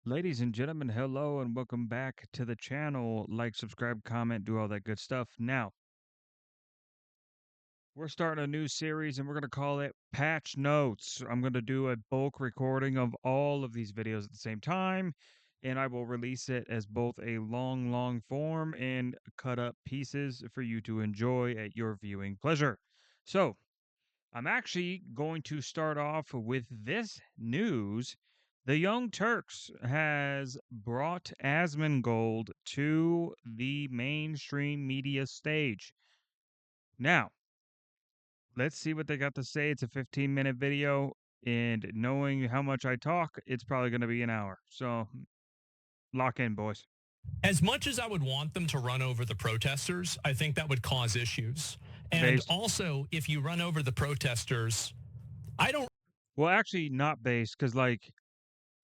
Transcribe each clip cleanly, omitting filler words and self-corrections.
Ladies and gentlemen, hello and welcome back to the channel. Like, subscribe, comment, do all that good stuff. Now, we're starting a new series and we're going to call it Patch Notes. I'm going to do a bulk recording of all of these videos at the same time, and I will release it as both a long form and cut up pieces for you to enjoy at your viewing pleasure. So, I'm actually going to start off with this news. The Young Turks has brought Asmongold to the mainstream media stage. Now, let's see what they got to say. It's a 15-minute video, and knowing how much I talk, it's probably going to be an hour. So, lock in, boys. As much as I would want them to run over the protesters, I think that would cause issues. And Based. also, if you run over the protesters, I don't Well, actually, not based, because, like,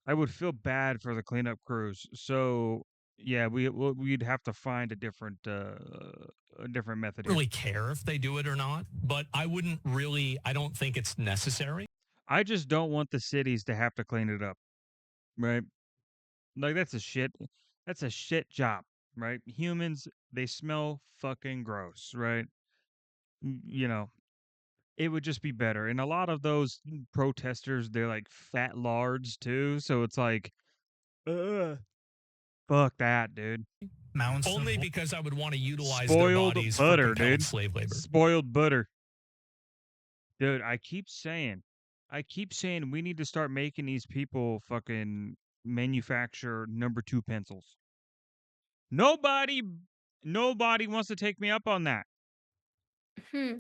I would feel bad for the cleanup crews. So, yeah, we'd have to find a different method here. really care if they do it or not, but I don't think it's necessary. I just don't want the cities to have to clean it up, right? Like that's a shit job, right? Humans, they smell fucking gross, right? You know, it would just be better. And a lot of those protesters, they're like fat lards too, so it's like, ugh, fuck that, dude. Only because I would want to utilize their Spoiled bodies for butter, compelled dude. slave labor. Spoiled butter. Dude, I keep saying we need to start making these people fucking manufacture number 2 pencils. Nobody nobody wants to take me up on that. Hmm.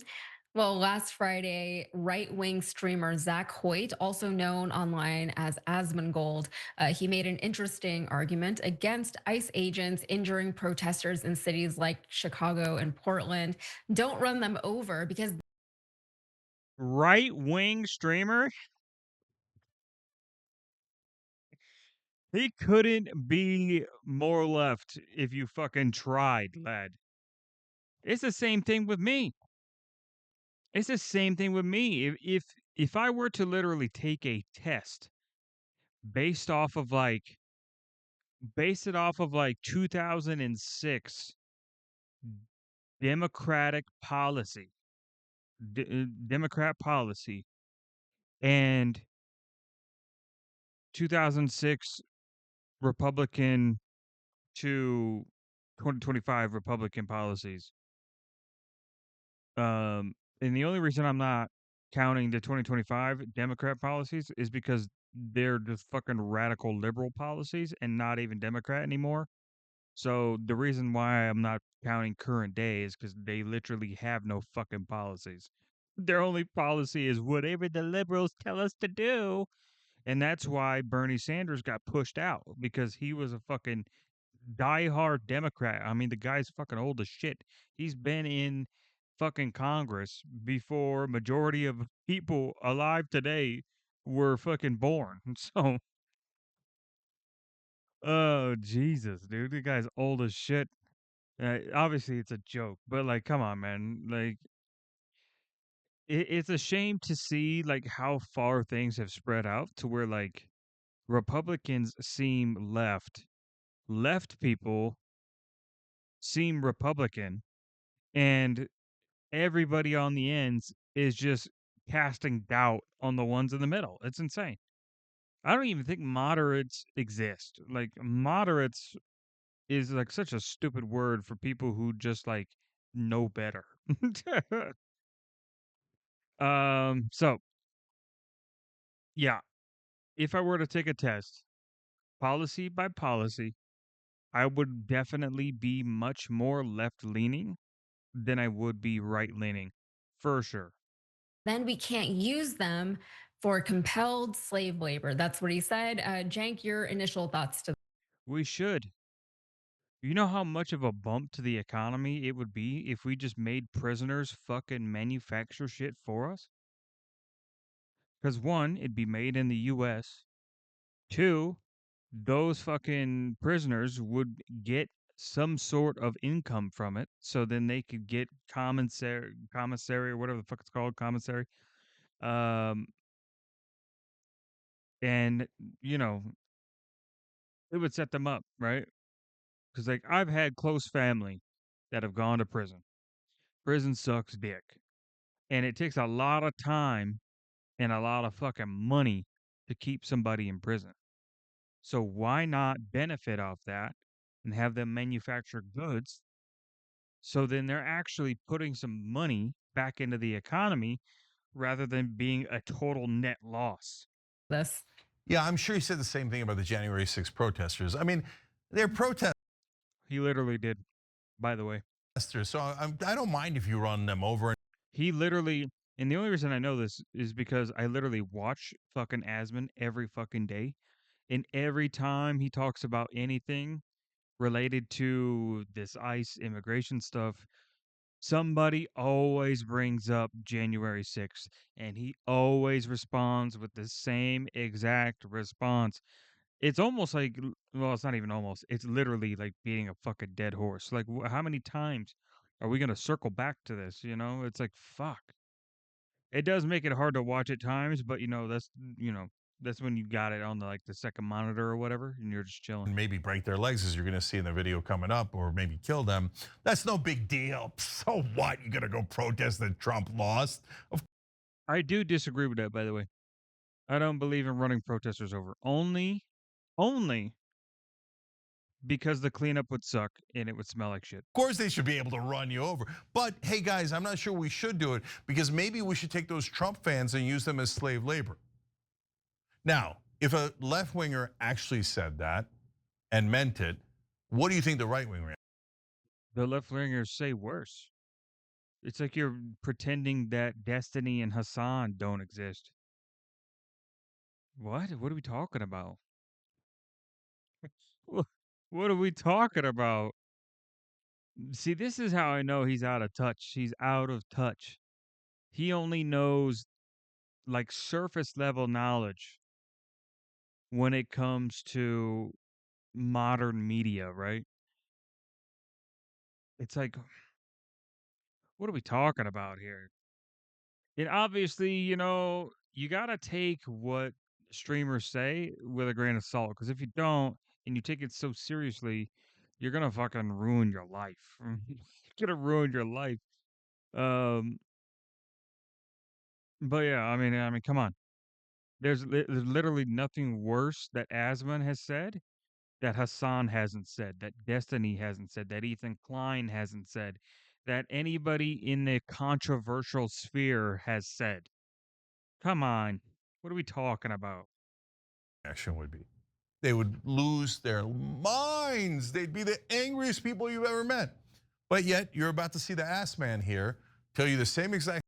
Well, last Friday, right wing streamer Zach Hoyt, also known online as Asmongold, he made an interesting argument against ICE agents injuring protesters in cities like Chicago and Portland. Don't run them over because Right wing streamer? He couldn't be more left if you fucking tried, lad. It's the same thing with me. It's the same thing with me. If I were to literally take a test based off of like base it off of like 2006 Democratic policy, Democrat policy, and 2006 Republican to 2025 Republican policies. Um, and the only reason I'm not counting the 2025 Democrat policies is because they're just fucking radical liberal policies and not even Democrat anymore. So the reason why I'm not counting current day is because they literally have no fucking policies. Their only policy is whatever the liberals tell us to do. And that's why Bernie Sanders got pushed out because he was a fucking diehard Democrat. I mean, the guy's fucking old as shit. He's been in fucking Congress before majority of people alive today were fucking born. So, oh Jesus, dude, the guy's old as shit. Obviously, it's a joke, but like, come on, man. Like, it's a shame to see like how far things have spread out to where like Republicans seem left people seem Republican, and everybody on the ends is just casting doubt on the ones in the middle. It's insane. I don't even think moderates exist. Like moderates is like such a stupid word for people who just like know better. So yeah, if I were to take a test, policy by policy, I would definitely be much more left leaning than I would be right leaning, for sure. then we can't use them for compelled slave labor. That's what he said. Jank, your initial thoughts to We should. You know how much of a bump to the economy it would be if we just made prisoners fucking manufacture shit for us? Because one, it'd be made in the US. Two, those fucking prisoners would get some sort of income from it. So then they could get commissary or whatever the fuck it's called, commissary. Um, and, you know, it would set them up, right? Because like I've had close family that have gone to prison. Prison sucks dick, and it takes a lot of time and a lot of fucking money to keep somebody in prison. So why not benefit off that and have them manufacture goods so then they're actually putting some money back into the economy rather than being a total net loss. This. Yeah, I'm sure he said the same thing about the January 6th protesters. I mean, they're protesters, He literally did, by the way. so I don't mind if you run them over. He literally, and the only reason I know this is because I literally watch fucking Asman every fucking day. And every time he talks about anything related to this ICE immigration stuff, somebody always brings up January 6th, and he always responds with the same exact response. It's almost like, well, it's not even almost, it's literally like beating a fucking dead horse. Like, how many times are we going to circle back to this? You know, it's like, fuck. It does make it hard to watch at times, but that's when you got it on the second monitor or whatever, and you're just chilling. And maybe break their legs, as you're going to see in the video coming up, or maybe kill them. That's no big deal. So what? You're going to go protest that Trump lost? I do disagree with that, by the way. I don't believe in running protesters over. Only because the cleanup would suck and it would smell like shit. Of course, they should be able to run you over. But hey, guys, I'm not sure we should do it, because maybe we should take those Trump fans and use them as slave labor. Now, if a left winger actually said that and meant it, what do you think the right winger? The left wingers say worse. It's like you're pretending that Destiny and Hassan don't exist. What? What are we talking about? What are we talking about? See, this is how I know he's out of touch. He's out of touch. He only knows like surface level knowledge when it comes to modern media, right? It's like, what are we talking about here? And obviously, you got to take what streamers say with a grain of salt. Because if you don't, and you take it so seriously, you're going to fucking ruin your life. You're going to ruin your life. Um, but yeah, I mean, come on. There's literally nothing worse that Asman has said, that Hassan hasn't said, that Destiny hasn't said, that Ethan Klein hasn't said, that anybody in the controversial sphere has said. Come on. What are we talking about? Action would be. They would lose their minds. They'd be the angriest people you've ever met. But yet, you're about to see the ass man here tell you the same exact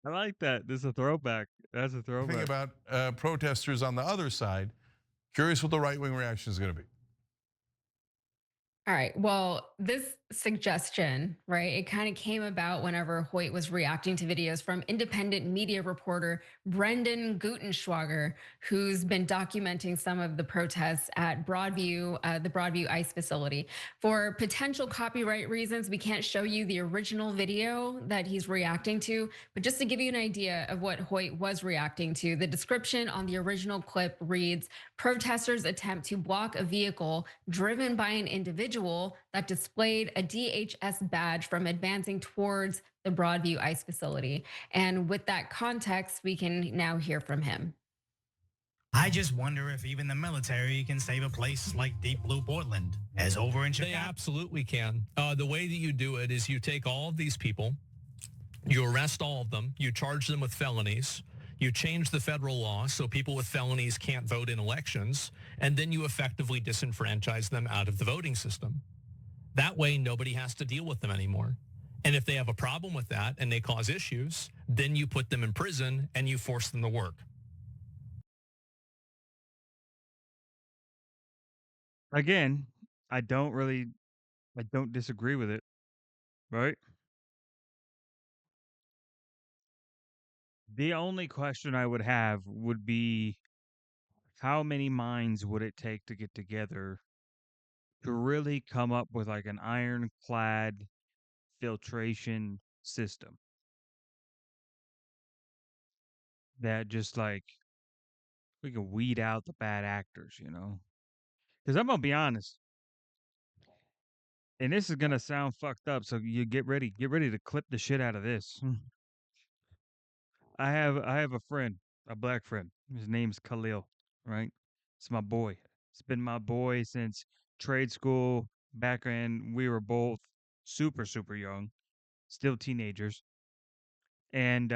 I like that. This is a throwback. That's a thing throwback. about protesters on the other side. Curious what the right wing reaction is going to be. All right. Well, this suggestion, right, it kind of came about whenever Hoyt was reacting to videos from independent media reporter Brendan Gutenschwager, who's been documenting some of the protests at Broadview, the Broadview ICE facility. For potential copyright reasons, we can't show you the original video that he's reacting to, but just to give you an idea of what Hoyt was reacting to, the description on the original clip reads, protesters attempt to block a vehicle driven by an individual that displayed a DHS badge from advancing towards the Broadview ICE facility. And with that context, we can now hear from him. I just wonder if even the military can save a place like Deep Blue Portland, as over in Chicago. They absolutely can. The way that you do it is you take all of these people, you arrest all of them, you charge them with felonies, you change the federal law so people with felonies can't vote in elections, and then you effectively disenfranchise them out of the voting system. That way, nobody has to deal with them anymore. And if they have a problem with that and they cause issues, then you put them in prison and you force them to work. Again, I don't disagree with it, right? The only question I would have would be how many minds would it take to get together to really come up with like an ironclad filtration system that just like We can weed out the bad actors, you know. Because I'm gonna be honest, and this is gonna sound fucked up, so you get ready to clip the shit out of this. I have a friend, a black friend. His name's Khalil, right? It's my boy. It's been my boy since trade school, back when we were both super young, still teenagers. And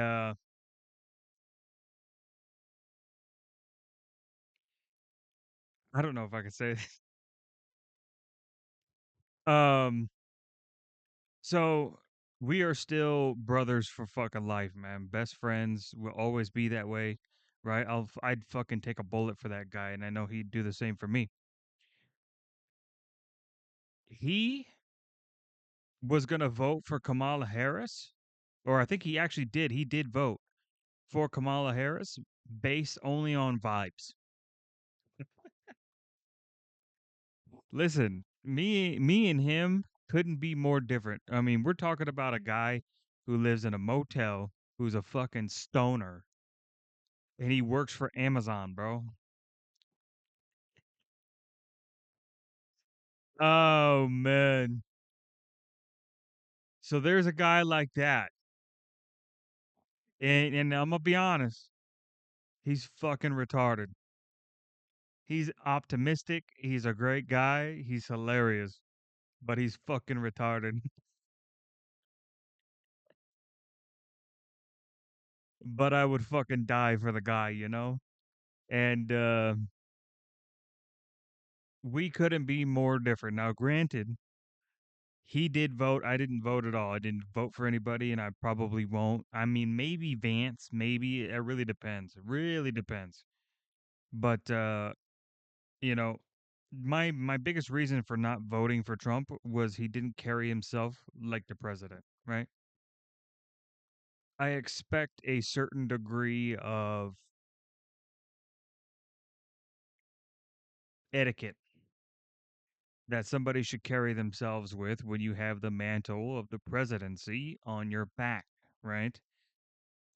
I don't know if I can say this. Um so we are still brothers for fucking life, man. Best friends will always be that way, right? I'd fucking take a bullet for that guy, and I know he'd do the same for me. He was gonna vote for Kamala Harris, or I think he actually did. He did vote for Kamala Harris based only on vibes. Listen, me and him couldn't be more different. I mean, we're talking about a guy who lives in a motel, who's a fucking stoner, and he works for Amazon, bro. Oh man. So there's a guy like that. And I'm gonna be honest, he's fucking retarded. He's optimistic, he's a great guy, he's hilarious, but he's fucking retarded. But I would fucking die for the guy, you know? And we couldn't be more different. Now, granted, he did vote. I didn't vote at all. I didn't vote for anybody, and I probably won't. I mean, maybe Vance, maybe. It really depends. It really depends. But you know, my biggest reason for not voting for Trump was he didn't carry himself like the president, right? I expect a certain degree of etiquette that somebody should carry themselves with when you have the mantle of the presidency on your back, right?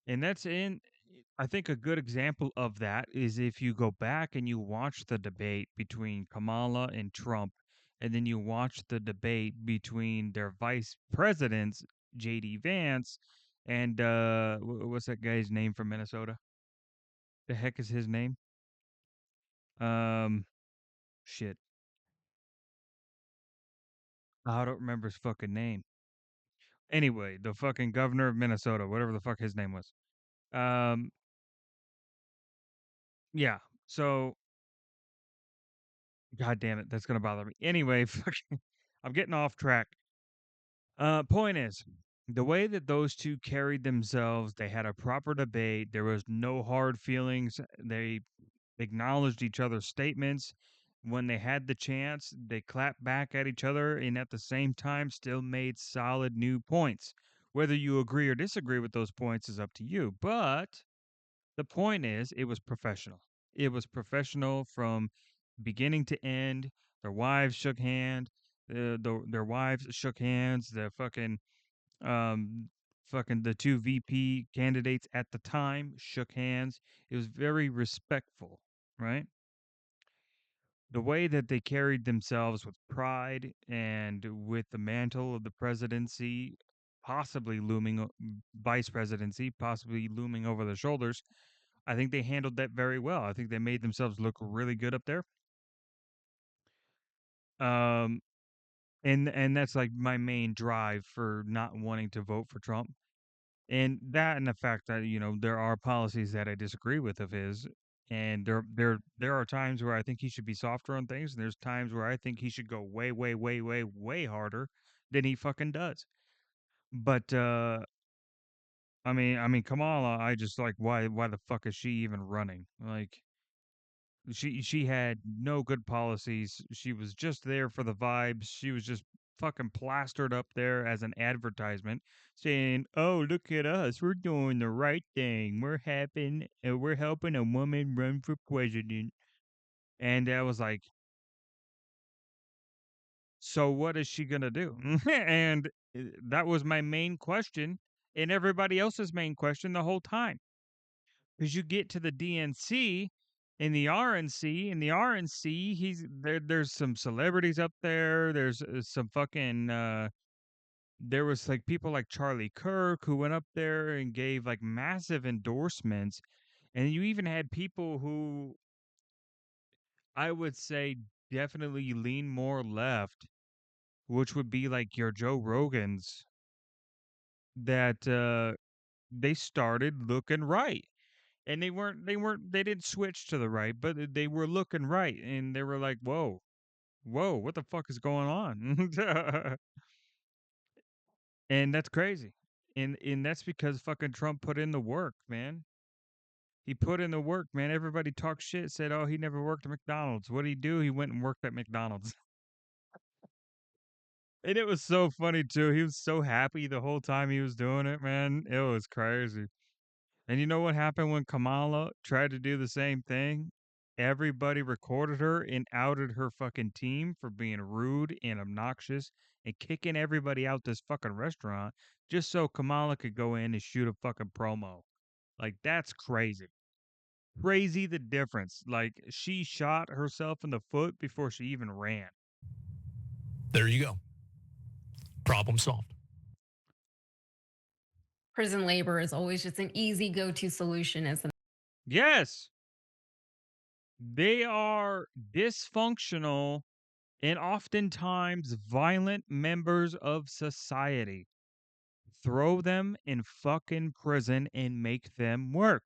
And that's in I think a good example of that is if you go back and you watch the debate between Kamala and Trump, and then you watch the debate between their vice presidents, JD Vance, and what's that guy's name from Minnesota? The heck is his name? Um shit. I don't remember his fucking name. Anyway, the fucking governor of Minnesota, whatever the fuck his name was. Um, yeah. So, god damn it, that's gonna bother me. Anyway, fucking, I'm getting off track. Point is, the way that those two carried themselves, they had a proper debate. There was no hard feelings. They acknowledged each other's statements. When they had the chance, they clapped back at each other and at the same time still made solid new points. Whether you agree or disagree with those points is up to you. But the point is, it was professional. It was professional from beginning to end. Their wives shook hand. Their wives shook hands. The um, fucking the two VP candidates at the time shook hands. It was very respectful, right? The way that they carried themselves with pride and with the mantle of the presidency, possibly vice presidency, possibly looming over their shoulders. I think they handled that very well. I think they made themselves look really good up there. Um, and that's like my main drive for not wanting to vote for Trump. And that and the fact that, there are policies that I disagree with of his. And there are times where I think he should be softer on things, and there's times where I think he should go way, way, way, way, way harder than he fucking does. But I mean, Kamala, I just like why the fuck is she even running? Like she had no good policies. She was just there for the vibes. She was just fucking plastered up there as an advertisement saying, "Oh, look at us. We're doing the right thing. We're helping a woman run for president." And I was like, "So what is she going to do?" And that was my main question and everybody else's main question the whole time. Cuz you get to the DNC In the RNC, there's some celebrities up there. There's some fucking there was like people like Charlie Kirk who went up there and gave like massive endorsements. And you even had people who I would say definitely lean more left, which would be like your Joe Rogans, that they started looking right. And they didn't switch to the right, but they were looking right. And they were like, whoa, what the fuck is going on? And that's crazy. And that's because fucking Trump put in the work, man. He put in the work, man. Everybody talked shit, said, "Oh, he never worked at McDonald's." What did he do? He went and worked at McDonald's. And it was so funny too. He was so happy the whole time he was doing it, man. It was crazy. And you know what happened when Kamala tried to do the same thing? Everybody recorded her and outed her fucking team for being rude and obnoxious and kicking everybody out this fucking restaurant just so Kamala could go in and shoot a fucking promo. Like, that's crazy. Crazy the difference. Like, she shot herself in the foot before she even ran. There you go. Problem solved. Prison labor is always just an easy go-to solution, isn't it? Yes. They are dysfunctional and oftentimes violent members of society. Throw them in fucking prison and make them work.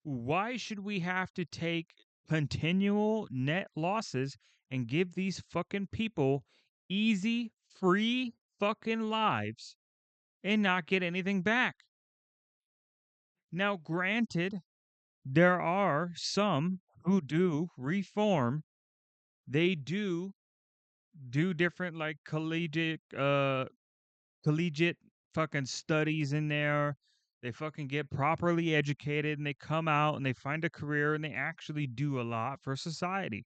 Why should we have to take continual net losses and give these fucking people easy, free fucking lives and not get anything back? Now, granted, there are some who do reform. They do different like collegiate fucking studies in there. They fucking get properly educated and they come out and they find a career and they actually do a lot for society.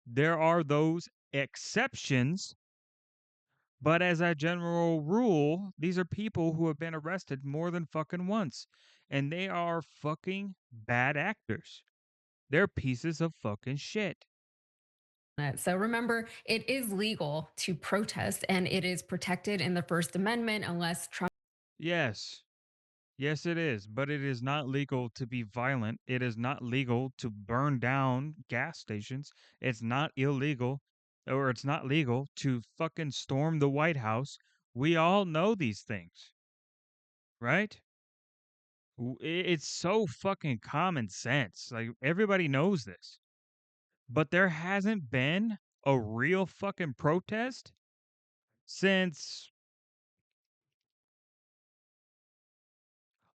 There are those exceptions, but as a general rule, these are people who have been arrested more than fucking once and they are fucking bad actors. They're pieces of fucking shit. So remember, it is legal to protest and it is protected in the First Amendment unless Trump. Yes. Yes, it is, but it is not legal to be violent. It is not legal to burn down gas stations. It's not illegal, or it's not legal to fucking storm the White House. We all know these things, right? It's so fucking common sense. Like, everybody knows this. But there hasn't been a real fucking protest since,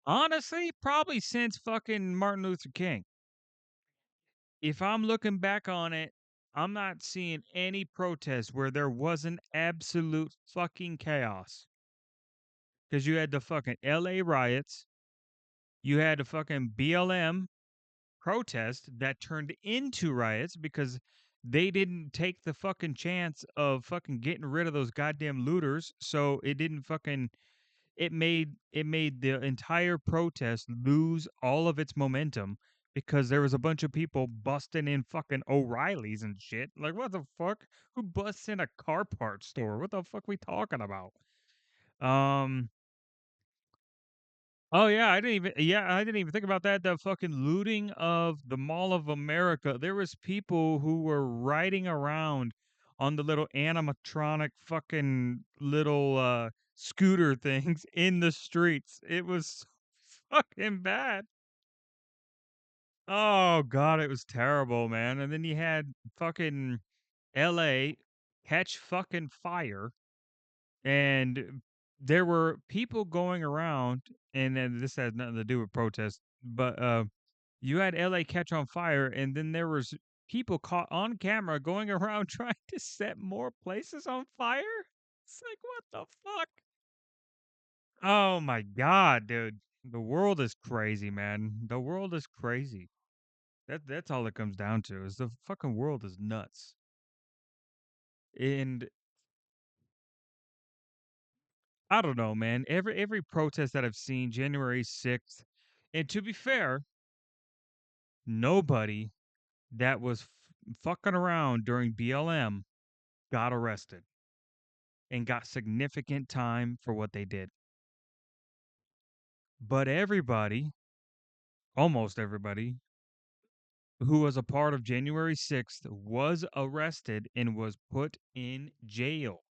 honestly, probably since fucking Martin Luther King. If I'm looking back on it, I'm not seeing any protest where there wasn't absolute fucking chaos. Because you had the fucking LA riots, you had the fucking BLM protest that turned into riots because they didn't take the fucking chance of fucking getting rid of those goddamn looters. So it didn't fucking it made the entire protest lose all of its momentum because there was a bunch of people busting in fucking O'Reilly's and shit. Like, what the fuck? Who busts in a car parts store? What the fuck we talking about? Um. Oh yeah, I didn't even think about that. The fucking looting of the Mall of America. There was people who were riding around on the little animatronic fucking little scooter things in the streets. It was so fucking bad. Oh god, it was terrible, man. And then you had fucking LA catch fucking fire and there were people going around, and then this has nothing to do with protests, but you had LA catch on fire, and then there was people caught on camera going around trying to set more places on fire. It's like, what the fuck? Oh my god, dude. The world is crazy, man. The world is crazy. That's all it comes down to is the fucking world is nuts. And I don't know, man. Every protest that I've seen, January 6th, and to be fair, Nobody that was fucking around during BLM got arrested and got significant time for what they did. But everybody, almost everybody, who was a part of January 6th was arrested and was put in jail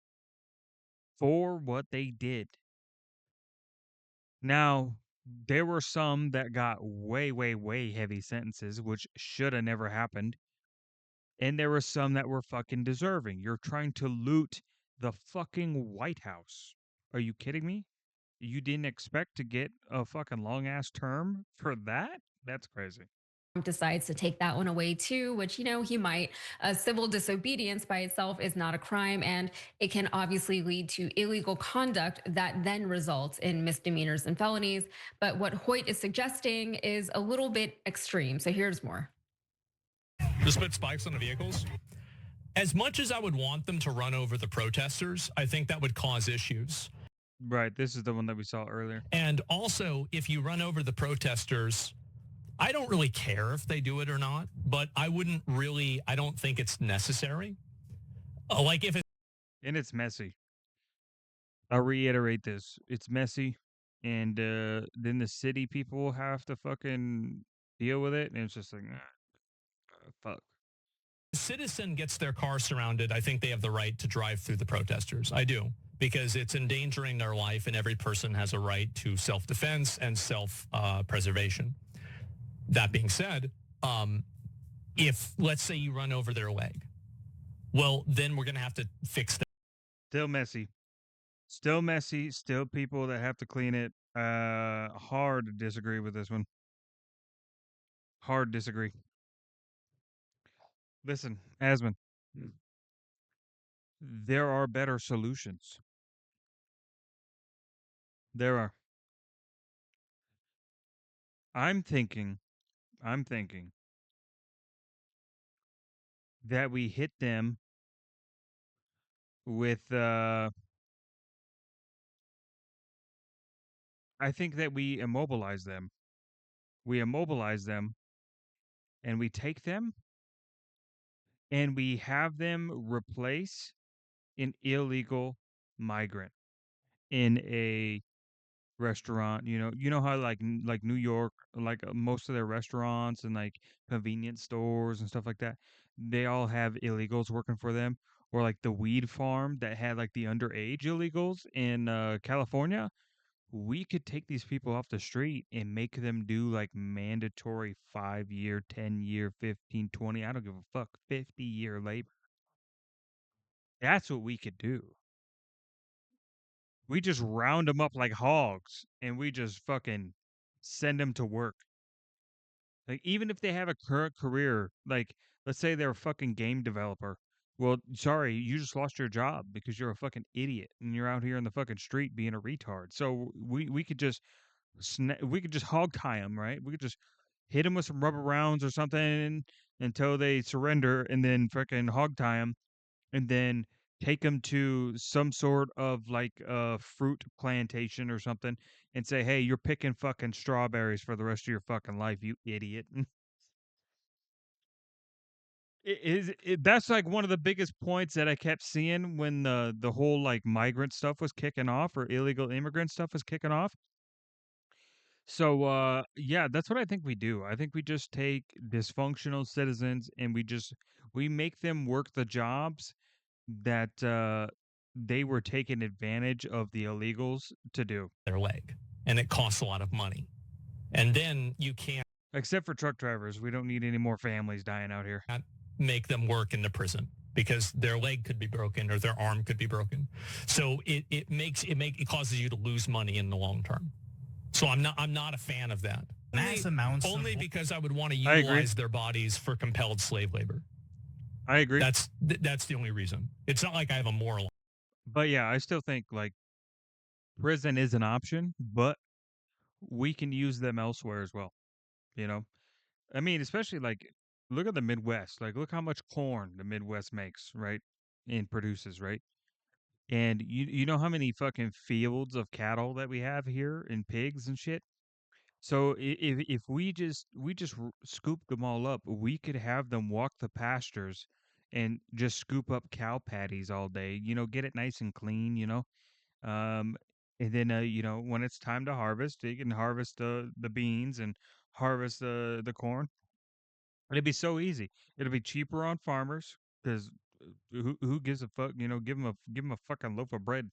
for what they did. Now, there were some that got way, way, way heavy sentences, which should have never happened. And there were some that were fucking deserving. You're trying to loot the fucking White House. Are you kidding me? You didn't expect to get a fucking long ass term for that? That's crazy. Decides to take that one away too, which, he might. Civil disobedience by itself is not a crime, and it can obviously lead to illegal conduct that then results in misdemeanors and felonies. But what Hoyt is suggesting is a little bit extreme. So here's more. Just put spikes on the vehicles. As much as I would want them to run over the protesters, I think that would cause issues. Right. This is the one that we saw earlier. And also, if you run over the protesters, I don't really care if they do it or not, but I don't think it's necessary. Like if it's... And it's messy. I'll reiterate this. It's messy. And then the city people have to fucking deal with it. And it's just like, fuck. A citizen gets their car surrounded, I think they have the right to drive through the protesters. I do. Because it's endangering their life, and every person has a right to self-defense and self-preservation. That being said, if, let's say, you run over their leg, well, then we're going to have to fix that. Still messy. Still messy. Still people that have to clean it. Hard to disagree with this one. Hard disagree. Listen, Asman, there are better solutions. There are. I'm thinking that we hit them with I think that we immobilize them. We immobilize them and we take them and we have them replace an illegal migrant in a restaurant. You know how like New York, like most of their restaurants and like convenience stores and stuff like that, they all have illegals working for them. Or like the weed farm that had like the underage illegals in California. We could take these people off the street and make them do like mandatory 5-year, 10-year, 15, 20, I don't give a fuck, 50-year labor. That's what we could do. We just round them up like hogs and we just fucking send them to work. Like, even if they have a current career, like, let's say they're a fucking game developer. Well, sorry, you just lost your job because you're a fucking idiot and you're out here in the fucking street being a retard. So we could just we could just hog tie them, right? We could just hit them with some rubber rounds or something until they surrender, and then freaking hog tie them, and then take them to some sort of like a fruit plantation or something, and say, "Hey, you're picking fucking strawberries for the rest of your fucking life, you idiot." That's like one of the biggest points that I kept seeing when the whole like migrant stuff was kicking off, or illegal immigrant stuff was kicking off. So yeah, that's what I think we do. I think we just take dysfunctional citizens and we make them work the jobs that they were taking advantage of the illegals to do. Their leg, and it costs a lot of money. And then you can't, except for truck drivers, we don't need any more families dying out here. Make them work in the prison because their leg could be broken or their arm could be broken. So it causes you to lose money in the long term. So I'm not a fan of that. Mass amounts Only of... because I would want to utilize their bodies for compelled slave labor. I agree. That's the only reason. It's not like I have a moral. But yeah, I still think like prison is an option, but we can use them elsewhere as well. I mean, especially like look at the Midwest. Like look how much corn the Midwest makes, right? And produces, right? And you know how many fucking fields of cattle that we have here and pigs and shit? So if we just scooped them all up, we could have them walk the pastures and just scoop up cow patties all day. Get it nice and clean. Um, and then when it's time to harvest, they can harvest the beans and harvest the corn. It'd be so easy. It'll be cheaper on farmers because who gives a fuck? Give them a fucking loaf of bread.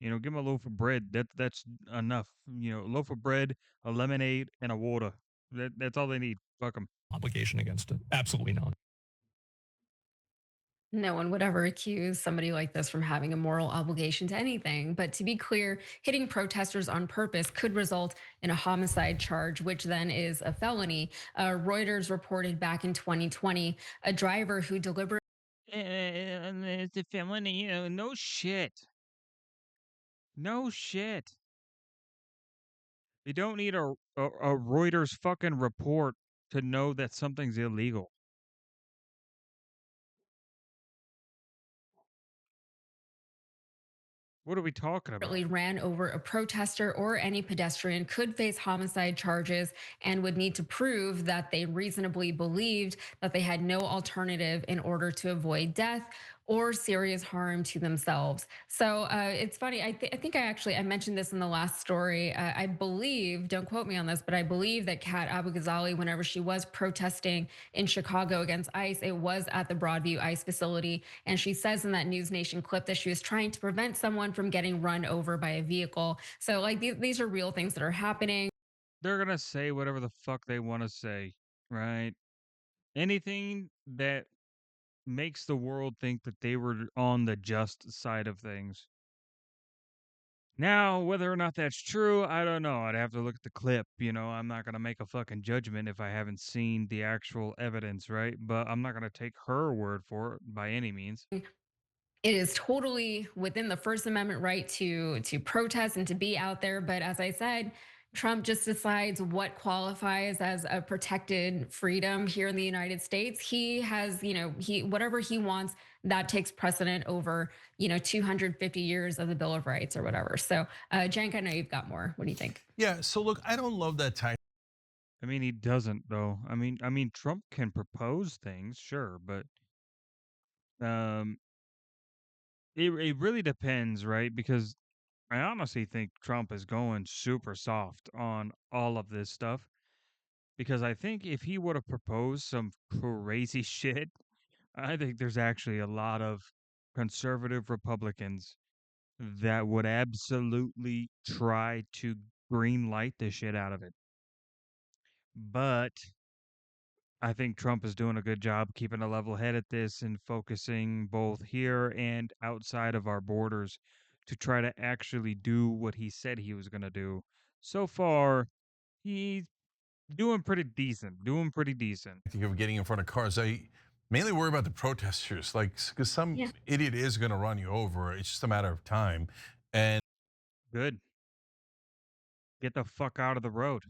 Give them a loaf of bread. That's enough. A loaf of bread, a lemonade, and a water. That's all they need. Fuck them. Obligation against it. Absolutely not. No one would ever accuse somebody like this from having a moral obligation to anything. But to be clear, hitting protesters on purpose could result in a homicide charge, which then is a felony. Reuters reported back in 2020 a driver who deliberately It's a felony. No shit. No shit. You don't need a Reuters fucking report to know that something's illegal. What are we talking about? ran over a protester or any pedestrian could face homicide charges and would need to prove that they reasonably believed that they had no alternative in order to avoid death or serious harm to themselves. So it's funny. I think I mentioned this in the last story. I believe, don't quote me on this, but I believe that Kat Abu Ghazali, whenever she was protesting in Chicago against ICE, it was at the Broadview ICE facility. And she says in that News Nation clip that she was trying to prevent someone from getting run over by a vehicle. So, like, these are real things that are happening. They're gonna say whatever the fuck they want to say, right? Anything that makes the world think that they were on the just side of things. Now, whether or not that's true, I don't know. I'd have to look at the clip. I'm not going to make a fucking judgment if I haven't seen the actual evidence, right? But I'm not going to take her word for it by any means. It is totally within the First Amendment right to protest and to be out there. But as I said, Trump just decides what qualifies as a protected freedom here in the United States. He has, he whatever he wants, that takes precedent over, 250 years of the Bill of Rights or whatever. So, Cenk, I know you've got more. What do you think? Yeah. So look, I don't love that type. I mean, he doesn't though. I mean, Trump can propose things, sure, but um, it really depends, right? Because I honestly think Trump is going super soft on all of this stuff. Because I think if he would have proposed some crazy shit, I think there's actually a lot of conservative Republicans that would absolutely try to green light the shit out of it. But I think Trump is doing a good job keeping a level head at this and focusing both here and outside of our borders to try to actually do what he said he was going to do. So far, he's doing pretty decent. Doing pretty decent. Of getting in front of cars. I mainly worry about the protesters, like because some Yeah. idiot is going to run you over. It's just a matter of time. And Good. Get the fuck out of the road.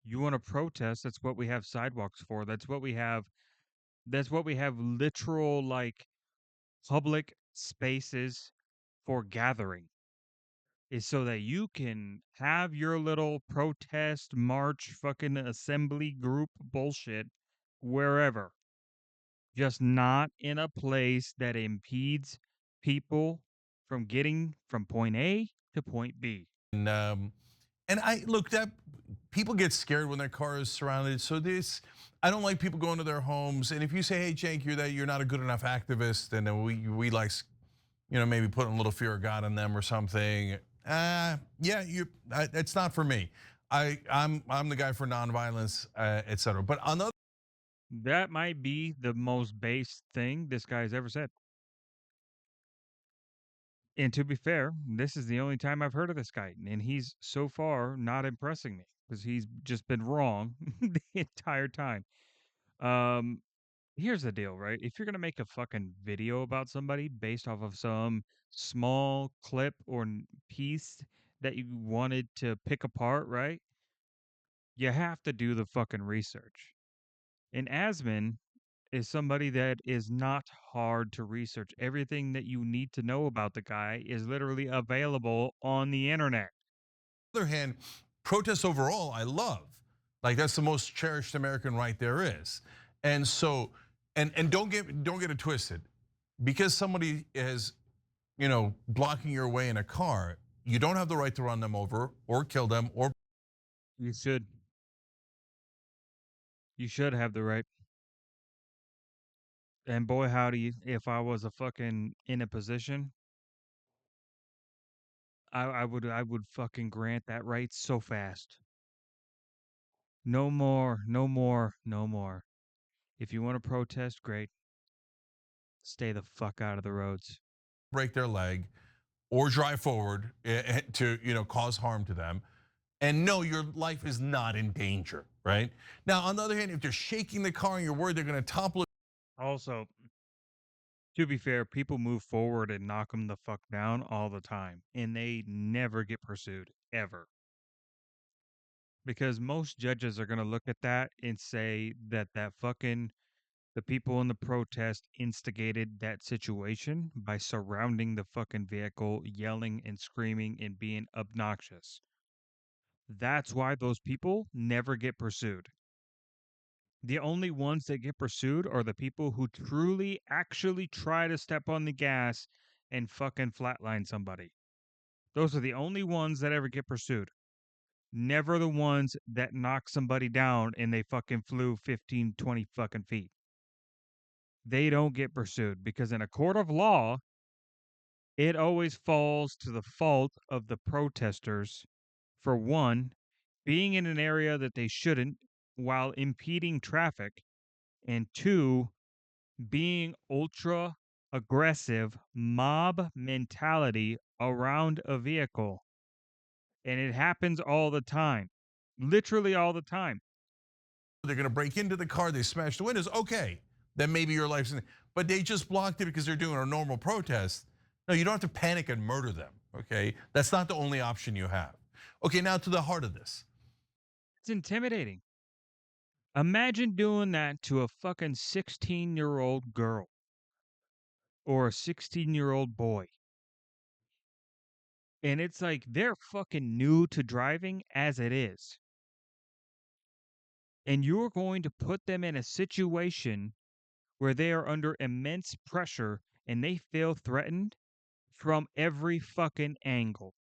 You want to protest? That's what we have sidewalks for. That's what we have. That's what we have literal like public spaces for gathering is so that you can have your little protest march fucking assembly group bullshit wherever, just not in a place that impedes people from getting from point A to point B. and I look that people get scared when their car is surrounded. So this, I don't like people going to their homes. And if you say, "Hey, Jake, you're not a good enough activist," and then we like, maybe putting a little fear of God in them or something. Yeah, it's not for me. I'm the guy for nonviolence, etc. But on the That might be the most base thing this guy's ever said. And to be fair, this is the only time I've heard of this guy, and he's so far not impressing me because he's just been wrong the entire time. Um, Here's the deal, right? If you're gonna make a fucking video about somebody based off of some small clip or piece that you wanted to pick apart, right? You have to do the fucking research. And Asman is somebody that is not hard to research. Everything that you need to know about the guy is literally available on the internet. other hand, protests overall, I love. Like that's the most cherished American right there is. And so, and don't get it twisted. Because somebody is, blocking your way in a car, you don't have the right to run them over or kill them or You should. You should have the right. And boy, howdy, if I was a fucking in a position, I would fucking grant that right so fast. No more, no more, no more. If you want to protest, great. Stay the fuck out of the roads. break their leg or drive forward to cause harm to them. And no, your life is not in danger, right? Now, on the other hand, if they're shaking the car and you're worried they're going to topple it, Also, to be fair, people move forward and knock them the fuck down all the time, and they never get pursued, ever. Because most judges are going to look at that and say that the people in the protest instigated that situation by surrounding the fucking vehicle, yelling and screaming and being obnoxious. That's why those people never get pursued. The only ones that get pursued are the people who truly actually try to step on the gas and fucking flatline somebody. Those are the only ones that ever get pursued. Never the ones that knock somebody down and they fucking flew 15, 20 fucking feet. They don't get pursued because in a court of law, it always falls to the fault of the protesters for one, being in an area that they shouldn't while impeding traffic, and two, being ultra aggressive mob mentality around a vehicle. And it happens all the time, literally all the time. they're going to break into the car, they smash the windows. Okay, then maybe your life's in. But they just blocked it because they're doing a normal protest. No, you don't have to panic and murder them, okay? That's not the only option you have. Okay, now to the heart of this. It's intimidating. Imagine doing that to a fucking 16-year-old girl or a 16-year-old boy. And it's like they're fucking new to driving as it is. And you're going to put them in a situation where they are under immense pressure and they feel threatened from every fucking angle.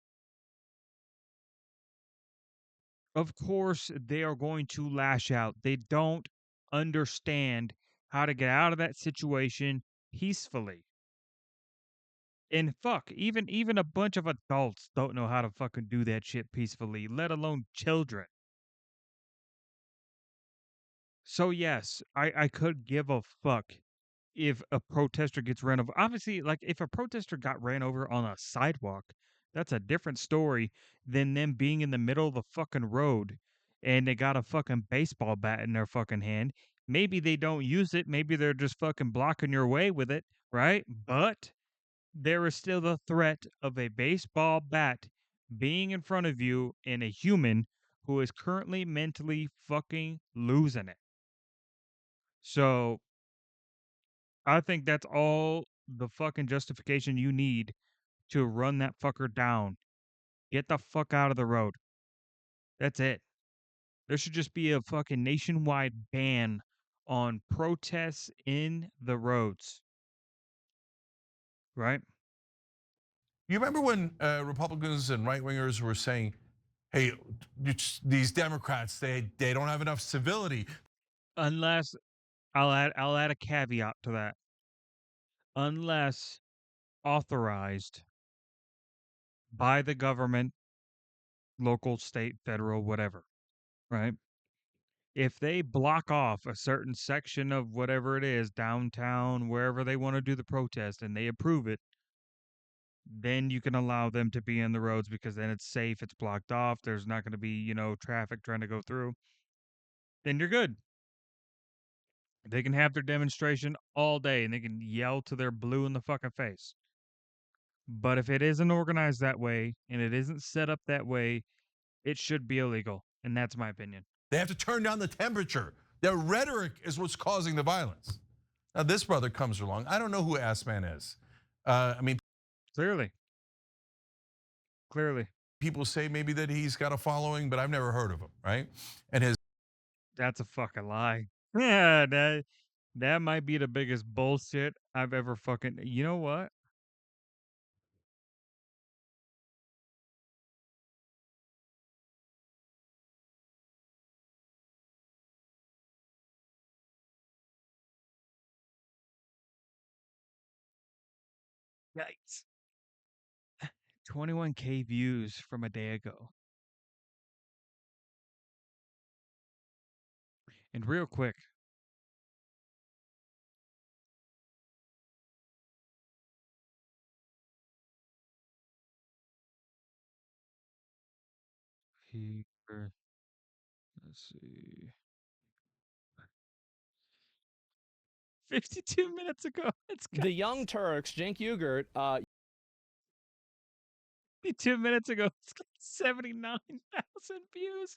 Of course, they are going to lash out. They don't understand how to get out of that situation peacefully. And fuck, even a bunch of adults don't know how to fucking do that shit peacefully, let alone children. So yes, I could give a fuck if a protester gets ran over. Obviously, like if a protester got ran over on a sidewalk, that's a different story than them being in the middle of the fucking road and they got a fucking baseball bat in their fucking hand. Maybe they don't use it, maybe they're just fucking blocking your way with it, right? But there is still the threat of a baseball bat being in front of you and a human who is currently mentally fucking losing it. So I think that's all the fucking justification you need to run that fucker down. Get the fuck out of the road. That's it. There should just be a fucking nationwide ban on protests in the roads. Right? You remember when Republicans and right wingers were saying, "Hey, these Democrats, they don't have enough civility." Unless I'll add a caveat to that. Unless authorized by the government, local, state, federal, whatever, right? If they block off a certain section of whatever it is, downtown, wherever they want to do the protest, and they approve it, then you can allow them to be in the roads because then it's safe, it's blocked off, there's not going to be, traffic trying to go through. Then you're good. They can have their demonstration all day and they can yell till they're blue in the fucking face. But if it isn't organized that way and it isn't set up that way, it should be illegal. And that's my opinion. They have to turn down the temperature. Their rhetoric is what's causing the violence. Now this brother comes along. I don't know who Assman is. I mean, Clearly. people say maybe that he's got a following, but I've never heard of him, right? And his That's a fucking lie. Yeah, that might be the biggest bullshit I've ever fucking. You know what? Yikes. 21K views from a day ago. And real quick, here, let's see. 52 minutes ago. It's got The Young Turks, Cenk Uygur, 52 minutes ago. It's got 79,000 views.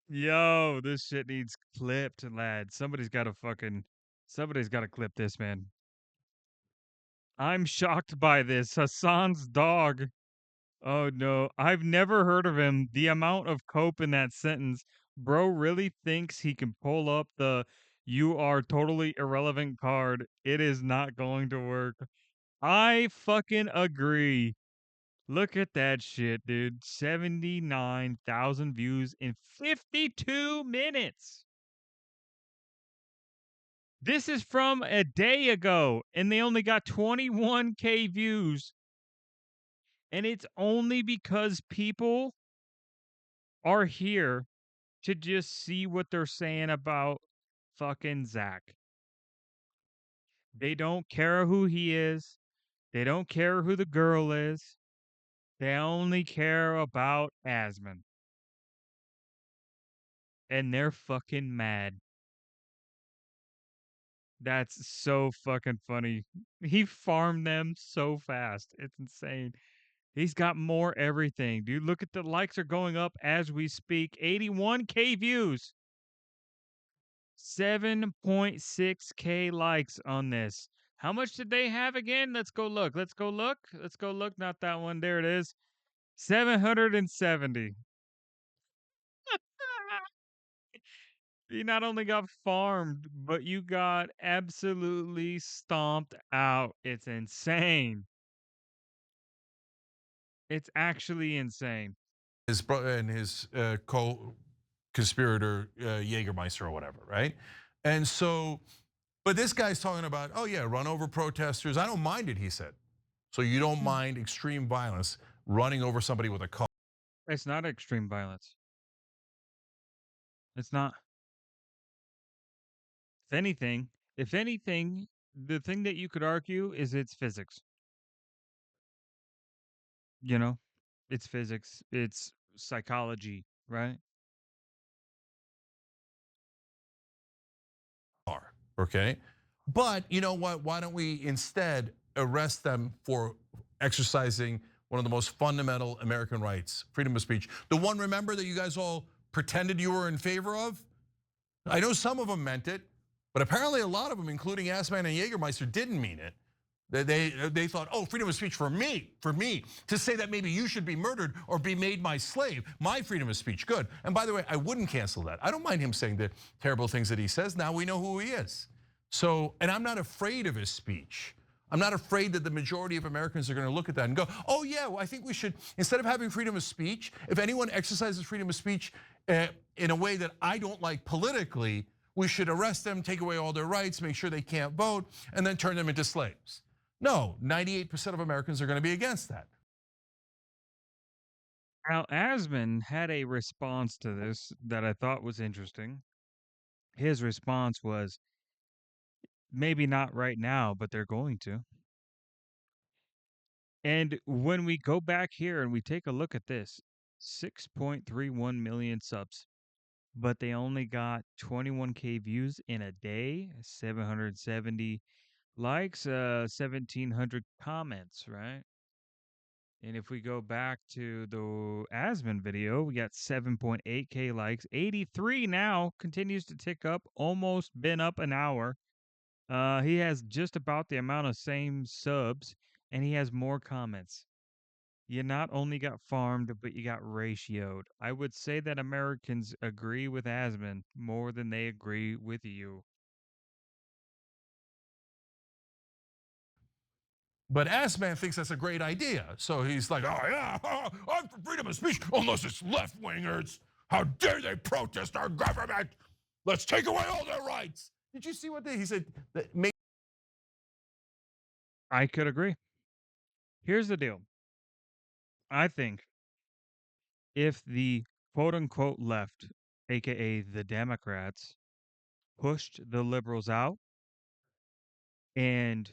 Yo, this shit needs clipped, lad. Somebody's got to clip this, man. I'm shocked by this. Hassan's dog. Oh no, I've never heard of him. The amount of cope in that sentence. Bro really thinks he can pull up the "you are totally irrelevant" card. It is not going to work. I fucking agree. Look at that shit, dude. 79,000 views in 52 minutes. This is from a day ago, and they only got 21K views. And it's only because people are here to just see what they're saying about fucking Zach. They don't care who he is. They don't care who the girl is. They only care about Asman. And they're fucking mad. That's so fucking funny. He farmed them so fast. It's insane. He's got more everything. Dude, look at the likes are going up as we speak. 81K views. 7.6K likes on this. How much did they have again? Let's go look. Let's go look. Let's go look. Not that one. There it is. 770. You not only got farmed, but you got absolutely stomped out. It's insane. It's actually insane. his co-conspirator Jägermeister or whatever, right? And so, but this guy's talking about, oh yeah, run over protesters. I don't mind it, he said. So you don't mind extreme violence, running over somebody with a car. It's not extreme violence. It's not. If anything, the thing that you could argue is it's physics. You know, it's physics, it's psychology, right? Okay, but you know what? Why don't we instead arrest them for exercising one of the most fundamental American rights, freedom of speech? The one, remember, that you guys all pretended you were in favor of? I know some of them meant it, but apparently a lot of them, including Assman and Jägermeister, didn't mean it. They thought, oh, freedom of speech for me, to say that maybe you should be murdered or be made my slave. My freedom of speech, good. And by the way, I wouldn't cancel that. I don't mind him saying the terrible things that he says. Now we know who he is. So, and I'm not afraid of his speech. I'm not afraid that the majority of Americans are going to look at that and go, oh yeah, well, I think we should, instead of having freedom of speech, if anyone exercises freedom of speech in a way that I don't like politically, we should arrest them, take away all their rights, make sure they can't vote, and then turn them into slaves. No, 98% of Americans are going to be against that. Now, Asman had a response to this that I thought was interesting. His response was, maybe not right now, but they're going to. And when we go back here and we take a look at this, 6.31 million subs, but they only got 21K views in a day, 770 likes, 1,700 comments, right? And if we go back to the Asman video, we got 7.8K likes, 83 now, continues to tick up, almost been up an hour. He has just about the amount of same subs. And he has more comments. You not only got farmed, but you got ratioed. I would say that Americans agree with Asman more than they agree with you. But Assman thinks that's a great idea. So he's like, oh yeah, I'm for freedom of speech, unless it's left-wingers. How dare they protest our government? Let's take away all their rights. Did you see what he said? I could agree. Here's the deal. I think if the quote unquote left, aka the Democrats, pushed the liberals out and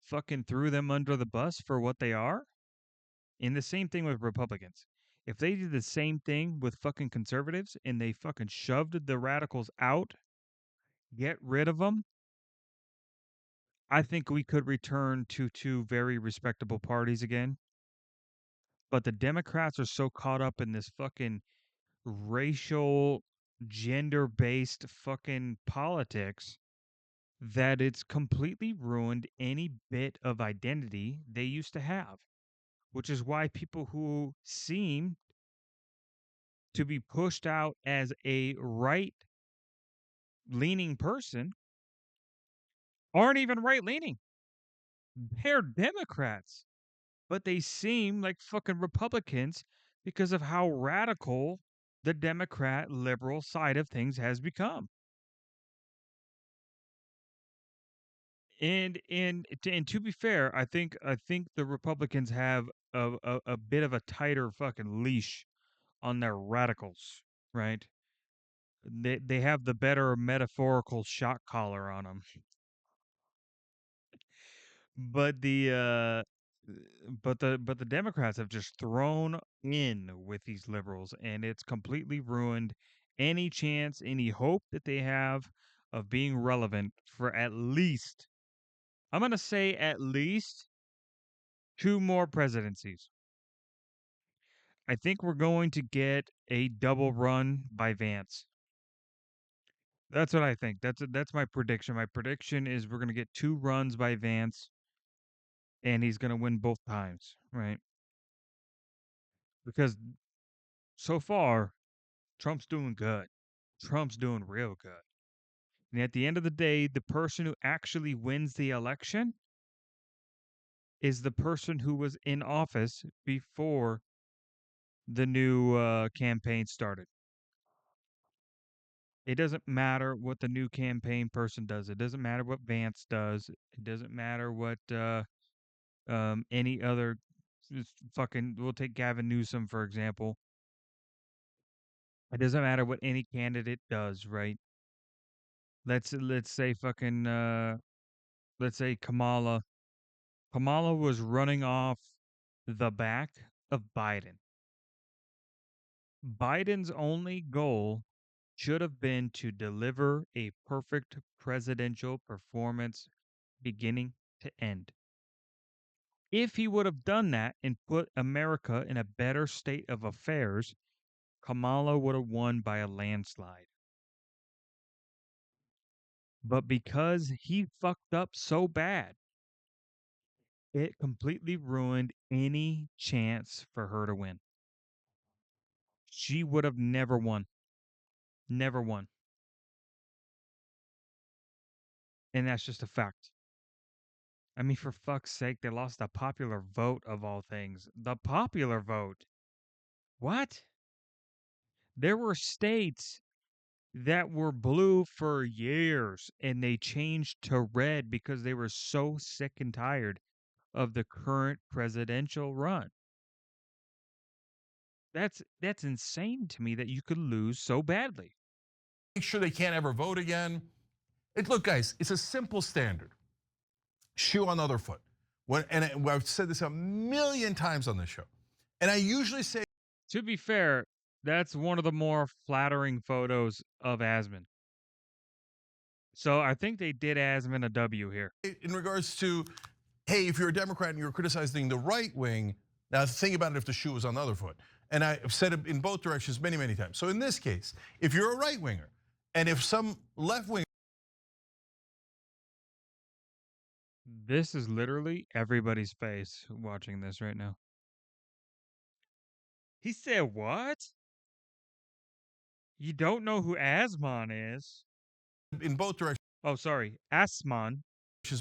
fucking threw them under the bus for what they are, and the same thing with Republicans. If they did the same thing with fucking conservatives and they fucking shoved the radicals out, get rid of them, I think we could return to two very respectable parties again. But the Democrats are so caught up in this fucking racial, gender-based fucking politics that it's completely ruined any bit of identity they used to have, which is why people who seem to be pushed out as a right-leaning person aren't even right-leaning. They're Democrats, but they seem like fucking Republicans because of how radical the Democrat liberal side of things has become. And to be fair, I think the Republicans have a bit of a tighter fucking leash on their radicals, right? They have the better metaphorical shock collar on them. But the Democrats have just thrown in with these liberals, and it's completely ruined any chance, any hope that they have of being relevant for at least, I'm going to say at least 2 more presidencies. I think we're going to get a double run by Vance. That's what I think. That's my prediction. My prediction is we're going to get 2 runs by Vance, and he's going to win both times, right? Because so far, Trump's doing good. Trump's doing real good. And at the end of the day, the person who actually wins the election is the person who was in office before the new campaign started. It doesn't matter what the new campaign person does. It doesn't matter what Vance does. It doesn't matter what any other fucking. We'll take Gavin Newsom for example. It doesn't matter what any candidate does, right? Let's say fucking let's say Kamala. Kamala was running off the back of Biden. Biden's only goal should have been to deliver a perfect presidential performance beginning to end. If he would have done that and put America in a better state of affairs, Kamala would have won by a landslide. But because he fucked up so bad, it completely ruined any chance for her to win. She would have never won. Never won. And that's just a fact. I mean, for fuck's sake, they lost the popular vote of all things. The popular vote. What? There were states that were blue for years and they changed to red because they were so sick and tired of the current presidential run. That's insane to me that you could lose so badly. Make sure they can't ever vote again. Look, guys, it's a simple standard. Shoe on the other foot. I've said this a million times on this show. And I usually say, to be fair, that's one of the more flattering photos of Asman. So I think they did Asman a W here. In regards to, hey, if you're a Democrat and you're criticizing the right wing, now think about it if the shoe was on the other foot. And I've said it in both directions many, many times. So in this case, if you're a right winger and if some left winger, This is literally everybody's face watching this right now. He said, what? You don't know who Asman is? In both directions. Oh, sorry, Asman.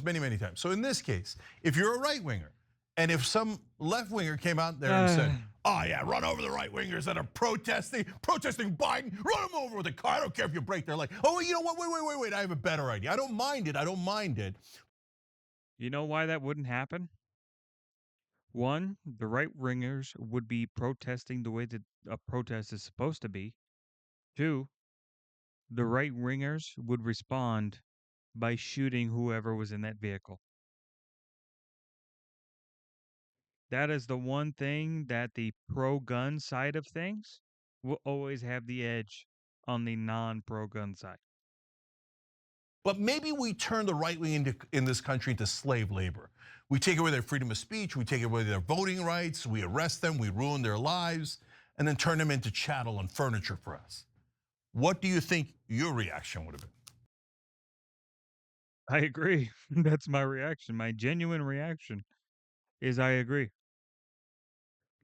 Many, many times. So in this case, if you're a right winger, and if some left winger came out there and said, oh yeah, run over the right wingers that are protesting Biden, run them over with a car. I don't care if you break their leg. Oh, you know what? Wait. I have a better idea. I don't mind it. You know why that wouldn't happen? One, the right wingers would be protesting the way that a protest is supposed to be. Two, the right wingers would respond by shooting whoever was in that vehicle. That is the one thing that the pro-gun side of things will always have the edge on the non-pro-gun side. But maybe we turn the right wing in this country into slave labor. We take away their freedom of speech, we take away their voting rights, we arrest them, we ruin their lives, and then turn them into chattel and furniture for us. What do you think your reaction would have been? I agree. That's my reaction. My genuine reaction is I agree.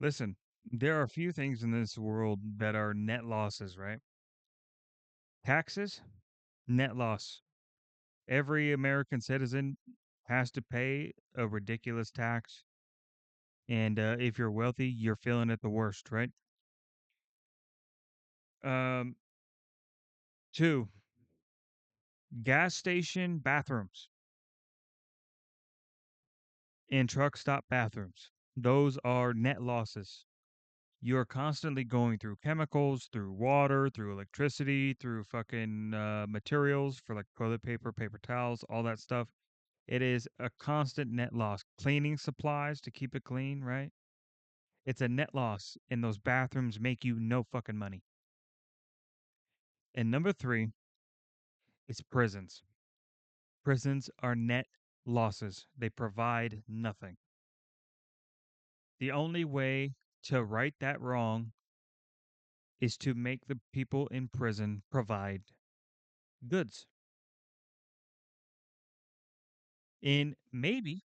Listen, there are a few things in this world that are net losses, right? Taxes, net loss. Every American citizen has to pay a ridiculous tax. And if you're wealthy, you're feeling it the worst, right? Two, gas station bathrooms and truck stop bathrooms. Those are net losses. You're constantly going through chemicals, through water, through electricity, through fucking materials for like toilet paper, paper towels, all that stuff. It is a constant net loss. Cleaning supplies to keep it clean, right? It's a net loss, and those bathrooms make you no fucking money. And number three is prisons. Prisons are net losses. They provide nothing. The only way to right that wrong is to make the people in prison provide goods. And maybe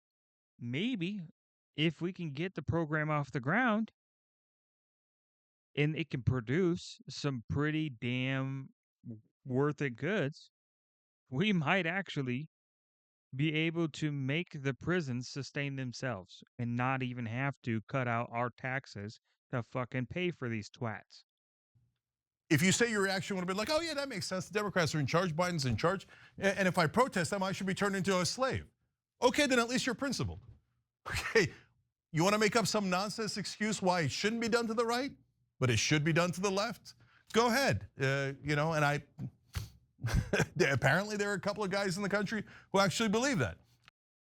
if we can get the program off the ground and it can produce some pretty damn worth it goods, we might actually be able to make the prisons sustain themselves and not even have to cut out our taxes to fucking pay for these twats. If you say your reaction would have been like, oh yeah, that makes sense. The Democrats are in charge, Biden's in charge, and if I protest them, I should be turned into a slave. Okay, then at least you're principled. Okay, you want to make up some nonsense excuse why it shouldn't be done to the right, but it should be done to the left? Go ahead, and I apparently there are a couple of guys in the country who actually believe that.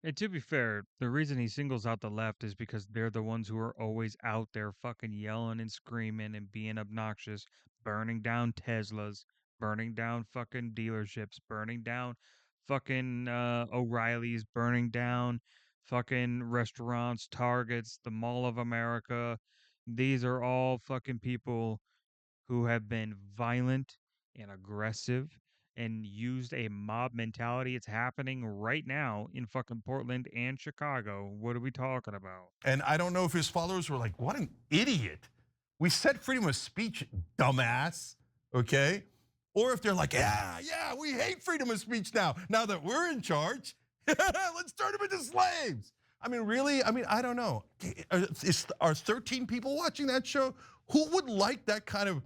And to be fair, the reason he singles out the left is because they're the ones who are always out there fucking yelling and screaming and being obnoxious, burning down Teslas, burning down fucking dealerships, burning down fucking O'Reilly's, burning down fucking restaurants, Targets, the Mall of America. These are all fucking people who have been violent and aggressive and used a mob mentality. It's happening right now in fucking Portland and Chicago. What are we talking about? And I don't know if his followers were like, what an idiot. We said freedom of speech, dumbass, okay? Or if they're like, yeah, we hate freedom of speech now that we're in charge. Let's turn them into slaves. I mean, really? I mean, I don't know. Are 13 people watching that show? Who would like that kind of?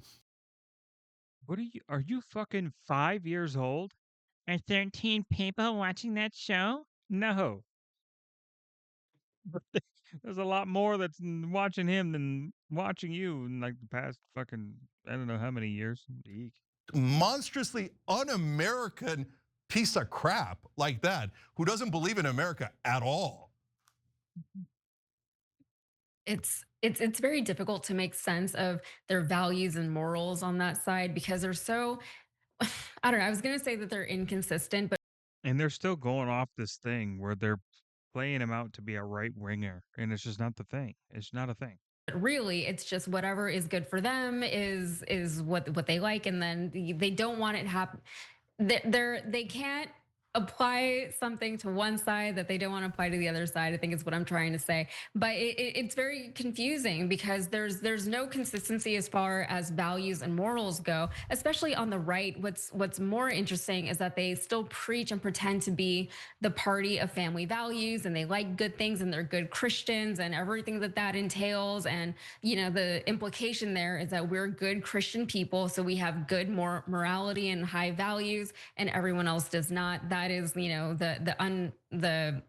Are you fucking 5 years old? Are 13 people watching that show? No. There's a lot more that's watching him than watching you in like the past fucking, I don't know how many years. Eek. Monstrously un-American piece of crap like that who doesn't believe in America at all. It's very difficult to make sense of their values and morals on that side because they're so I don't know. I was going to say that they're inconsistent, but And they're still going off this thing where they're playing him out to be a right winger, and it's just not the thing. It's not a thing. really it's just whatever is good for them is what they like, and then they don't want it happen. They can't apply something to one side that they don't want to apply to the other side, I think is what I'm trying to say. But it's very confusing because there's no consistency as far as values and morals go, especially on the right. What's more interesting is that they still preach and pretend to be the party of family values, and they like good things, and they're good Christians and everything that that entails. And the implication there is that we're good Christian people, so we have good morality and high values, and everyone else does not. That is, the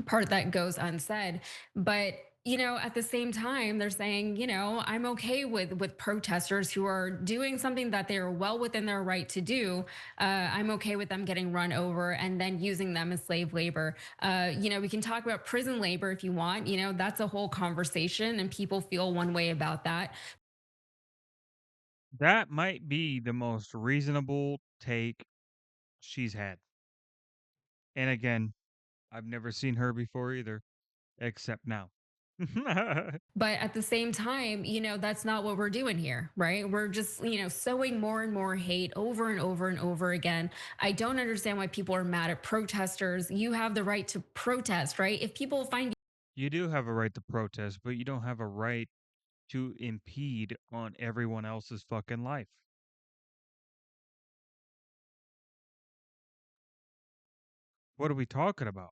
part that goes unsaid. But at the same time, they're saying, I'm okay with protesters who are doing something that they are well within their right to do. I'm okay with them getting run over and then using them as slave labor. We can talk about prison labor if you want. That's a whole conversation, and people feel one way about that. That might be the most reasonable take she's had. And again, I've never seen her before either, except now. But at the same time, that's not what we're doing here, right? We're just, sowing more and more hate over and over and over again. I don't understand why people are mad at protesters. You have the right to protest, right? If people find You do have a right to protest, but you don't have a right to impede on everyone else's fucking life. What are we talking about?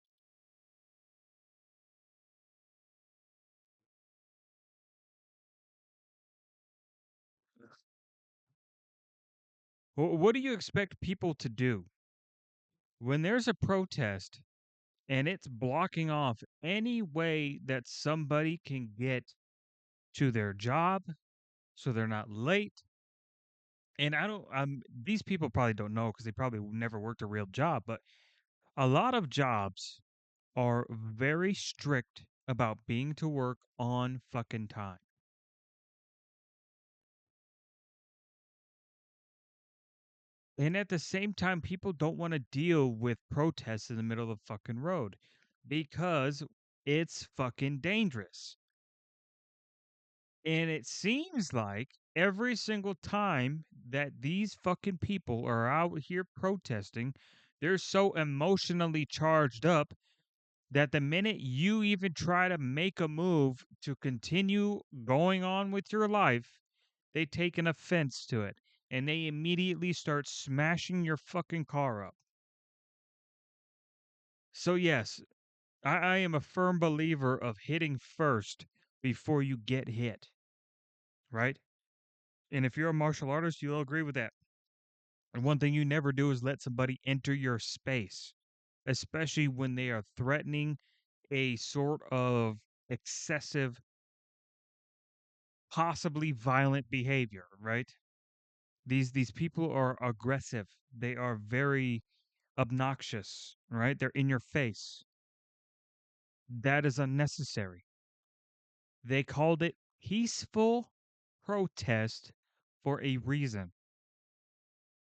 What do you expect people to do when there's a protest and it's blocking off any way that somebody can get to their job so they're not late? And I don't, these people probably don't know because they probably never worked a real job, but a lot of jobs are very strict about being to work on fucking time. And at the same time, people don't want to deal with protests in the middle of the fucking road because it's fucking dangerous. And it seems like every single time that these fucking people are out here protesting, they're so emotionally charged up that the minute you even try to make a move to continue going on with your life, they take an offense to it and they immediately start smashing your fucking car up. So, yes, I am a firm believer of hitting first before you get hit, right? And if you're a martial artist, you'll agree with that. And one thing you never do is let somebody enter your space, especially when they are threatening a sort of excessive, possibly violent behavior, right? These people are aggressive. They are very obnoxious, right? They're in your face. That is unnecessary. They called it peaceful protest for a reason.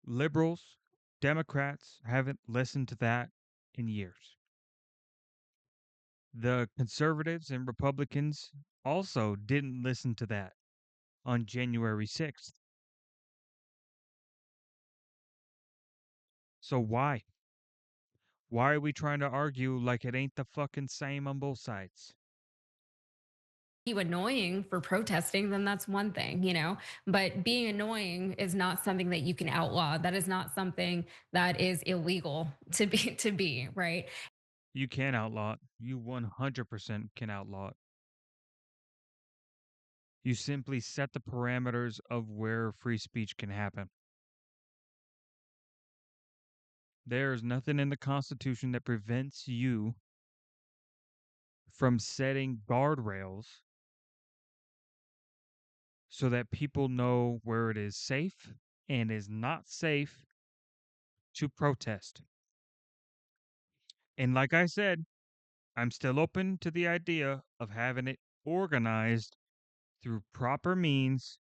Liberals, Democrats haven't listened to that in years. The conservatives and Republicans also didn't listen to that on January 6th. So why? Why are we trying to argue like it ain't the fucking same on both sides? you annoying for protesting, then that's one thing, but being annoying is not something that you can outlaw. That is not something that is illegal to be, right? You can outlaw it. You 100% can outlaw it. You simply set the parameters of where free speech can happen. There's nothing in the Constitution that prevents you from setting guardrails so that people know where it is safe and is not safe to protest. And like I said, I'm still open to the idea of having it organized through proper means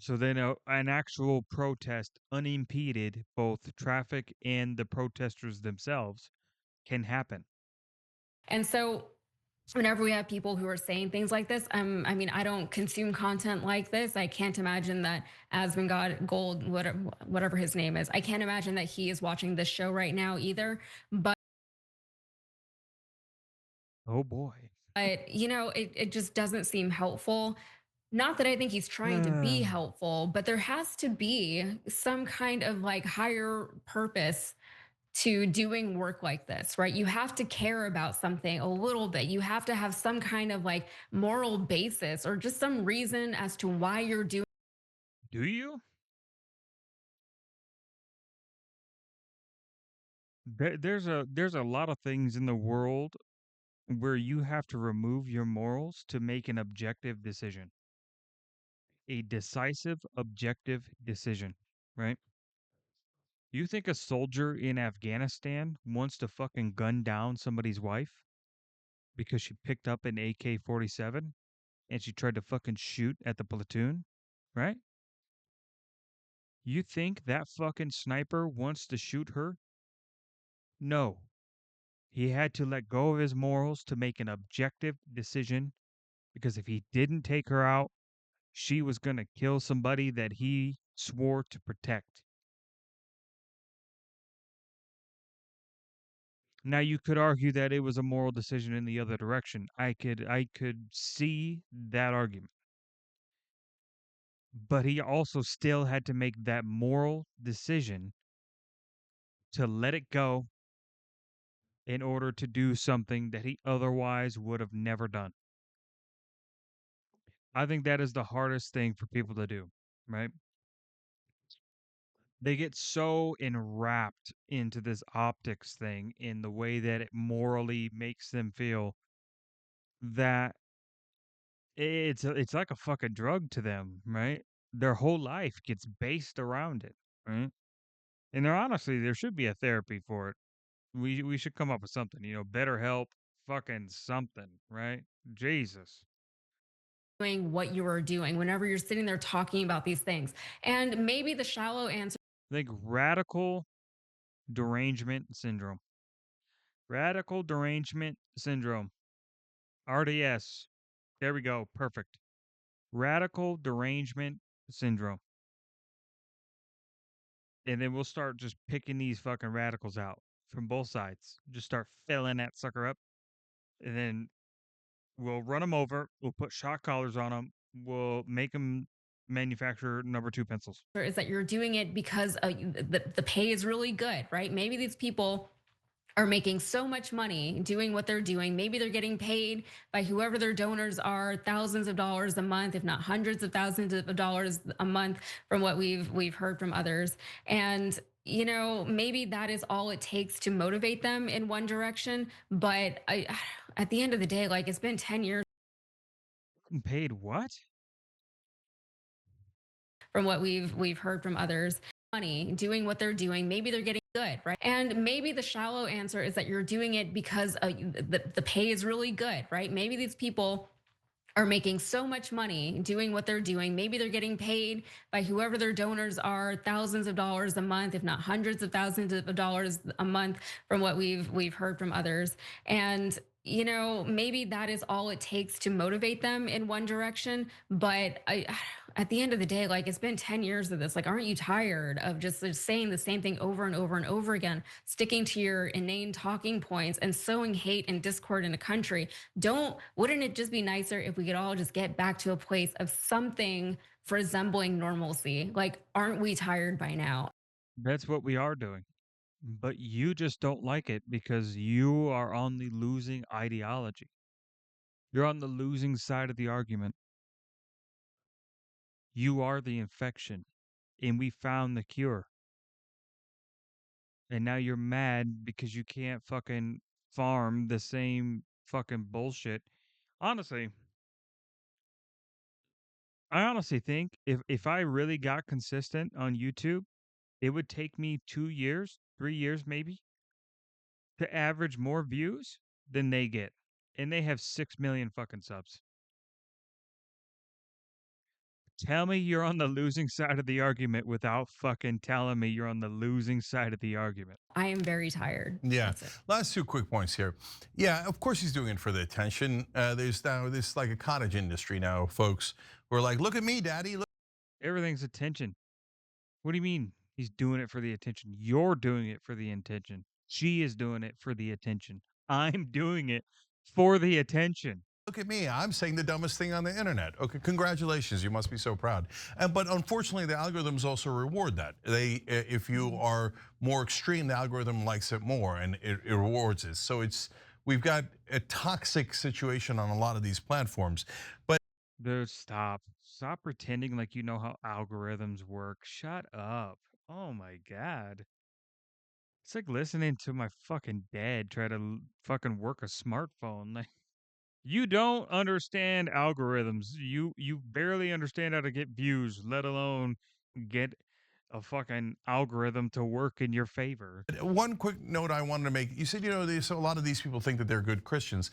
so then an actual protest unimpeded, both traffic and the protesters themselves, can happen. And so whenever we have people who are saying things like this, I mean, I don't consume content like this. I can't imagine that Asmongold Gold, whatever his name is, I can't imagine that he is watching this show right now either. But Oh boy. you know, it just doesn't seem helpful. Not that I think he's trying to be helpful, but there has to be some kind of like higher purpose to doing work like this, right? You have to care about something a little bit. You have to have some kind of like moral basis or just some reason as to why you're doing. Do you? There's a lot of things in the world where you have to remove your morals to make an objective decision. A decisive objective decision, right? You think a soldier in Afghanistan wants to fucking gun down somebody's wife because she picked up an AK-47 and she tried to fucking shoot at the platoon, right? You think that fucking sniper wants to shoot her? No. He had to let go of his morals to make an objective decision because if he didn't take her out, she was going to kill somebody that he swore to protect. Now you could argue that it was a moral decision in the other direction. I could see that argument. But he also still had to make that moral decision to let it go in order to do something that he otherwise would have never done. I think that is the hardest thing for people to do, right? They get so enwrapped into this optics thing in the way that it morally makes them feel that it's like a fucking drug to them, right? Their whole life gets based around it, right? And there should be a therapy for it. We should come up with something, better help, fucking something, right? Jesus. Doing what you are doing whenever you're sitting there talking about these things. And maybe the shallow answer I think radical derangement syndrome. Radical derangement syndrome. RDS. There we go. Perfect. Radical derangement syndrome. And then we'll start just picking these fucking radicals out from both sides. Just start filling that sucker up. And then we'll run them over. We'll put shock collars on them. We'll make them manufacture number 2 pencils. is that you're doing it because the pay is really good, right? Maybe these people are making so much money doing what they're doing. Maybe they're getting paid by whoever their donors are, thousands of dollars a month, if not hundreds of thousands of dollars a month, from what we've heard from others. And you know, maybe that is all it takes to motivate them in one direction. But at the end of the day, like it's been 10 years Paid what? from what we've heard from others. Money doing what they're doing. Maybe they're getting good, right? And maybe the shallow answer is that you're doing it because the pay is really good, right? Maybe these people are making so much money doing what they're doing. Maybe they're getting paid by whoever their donors are, thousands of dollars a month, if not hundreds of thousands of dollars a month, from what we've heard from others. And you know, maybe that is all it takes to motivate them in one direction. But at the end of the day, like it's been 10 years of this. Like, aren't you tired of just saying the same thing over and over and over again, sticking to your inane talking points and sowing hate and discord in a country? Wouldn't it just be nicer if we could all just get back to a place of something resembling normalcy? Like, aren't we tired by now? That's what we are doing. But you just don't like it because you are on the losing ideology. You're on the losing side of the argument. You are the infection, and we found the cure. And now you're mad because you can't fucking farm the same fucking bullshit. Honestly, I honestly think if I really got consistent on YouTube, it would take me 2 years, 3 years maybe, to average more views than they get. And they have 6 million fucking subs. Tell me you're on the losing side of the argument without fucking telling me you're on the losing side of the argument. I am very tired. Yeah. That's it. Last 2 quick points here. Yeah, of course he's doing it for the attention. There's now this like a cottage industry now, folks. We're like, look at me, daddy. Look. Everything's attention. What do you mean he's doing it for the attention? You're doing it for the attention. She is doing it for the attention. I'm doing it for the attention. Look at me, I'm saying the dumbest thing on the internet. Okay, congratulations, you must be so proud. But unfortunately, the algorithms also reward that. If you are more extreme, the algorithm likes it more and it rewards it. So we've got a toxic situation on a lot of these platforms. But Dude, stop. Stop pretending like you know how algorithms work. Shut up. Oh my God. It's like listening to my fucking dad try to fucking work a smartphone. Like, you don't understand algorithms. You barely understand how to get views, let alone get a fucking algorithm to work in your favor. one quick note I wanted to make. You said, a lot of these people think that they're good Christians.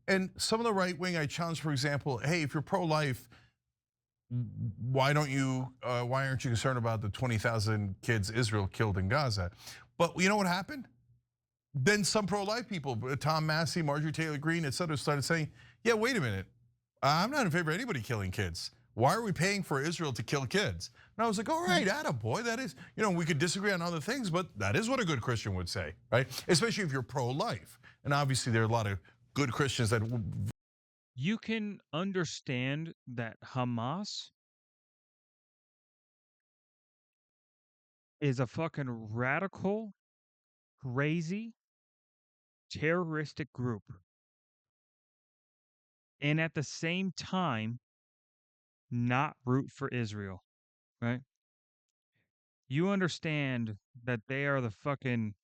And some of the right wing I challenge, for example, hey, if you're pro-life, why aren't you concerned about the 20,000 kids Israel killed in Gaza? But you know what happened? Then some pro-life people, Tom Massey, Marjorie Taylor Greene, et cetera, started saying, yeah, wait a minute. I'm not in favor of anybody killing kids. Why are we paying for Israel to kill kids? And I was like, all right, attaboy, that is, we could disagree on other things, but that is what a good Christian would say, right? Especially if you're pro-life. And obviously there are a lot of good Christians that. You can understand that Hamas is a fucking radical, crazy, terroristic group. And at the same time, not root for Israel, right? You understand that they are the fucking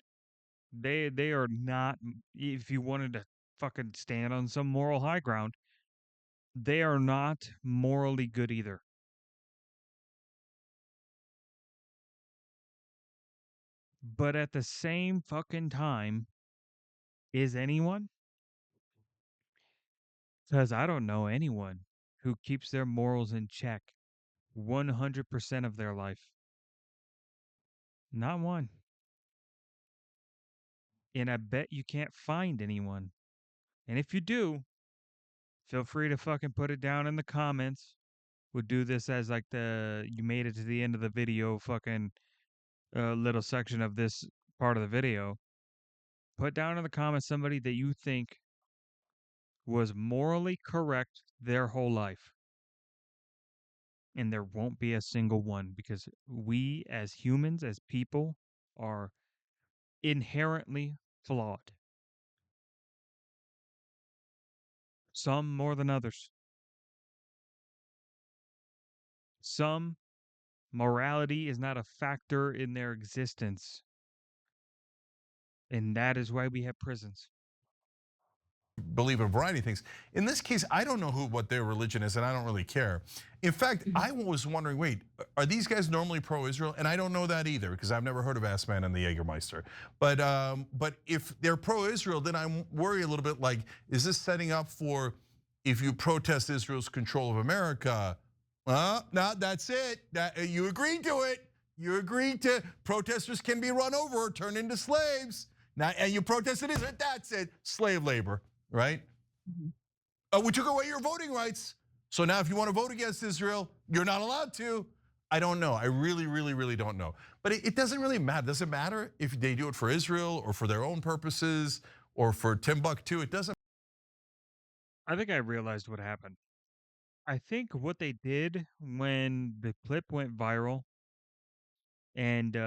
they are not, if you wanted to fucking stand on some moral high ground, they are not morally good either. But at the same fucking time, is anyone? Because I don't know anyone who keeps their morals in check 100% of their life. Not one. And I bet you can't find anyone. And if you do, feel free to fucking put it down in the comments. We'll do this as like you made it to the end of the video fucking little section of this part of the video. Put down in the comments somebody that you think was morally correct their whole life. And there won't be a single one, because we as humans, as people, are inherently flawed. Some more than others. Some morality is not a factor in their existence. And that is why we have prisons. Believe a variety of things. In this case, I don't know what their religion is, and I don't really care. In fact, I was wondering, wait, are these guys normally pro-Israel? And I don't know that either, because I've never heard of Assman and the Jägermeister. But if they're pro-Israel, then I worry a little bit, like, is this setting up for, if you protest Israel's control of America? No, that's it. You agreed to it. You agreed to protesters can be run over or turned into slaves. Now, and you protested Israel. That's it. Slave labor. Right? We took away your voting rights. So now if you want to vote against Israel, you're not allowed to. I don't know. I really, really, really don't know. But it doesn't really matter. Does it matter if they do it for Israel or for their own purposes or for Timbuktu? It doesn't. I think I realized what happened. I think what they did when the clip went viral, and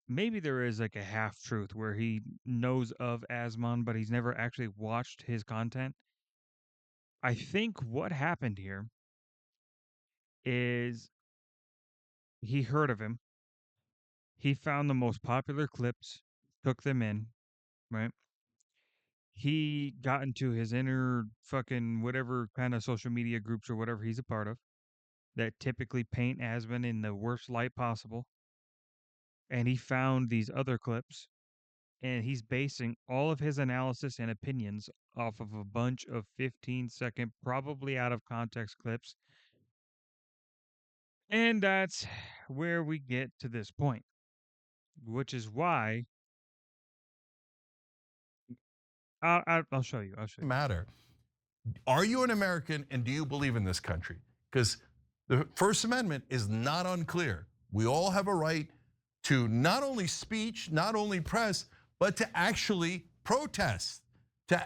maybe there is like a half truth where he knows of Asman, but he's never actually watched his content. I think what happened here is he heard of him. He found the most popular clips, took them in, right? He got into his inner fucking whatever kind of social media groups or whatever he's a part of that typically paint Asman in the worst light possible. And he found these other clips, and he's basing all of his analysis and opinions off of a bunch of 15-second, probably out of context clips And that's where we get to this point, which is why I'll show you. I'll show you. Matter. Are you an American and do you believe in this country? Because the First Amendment is not unclear. We all have a right to not only speech, not only press, but to actually protest, to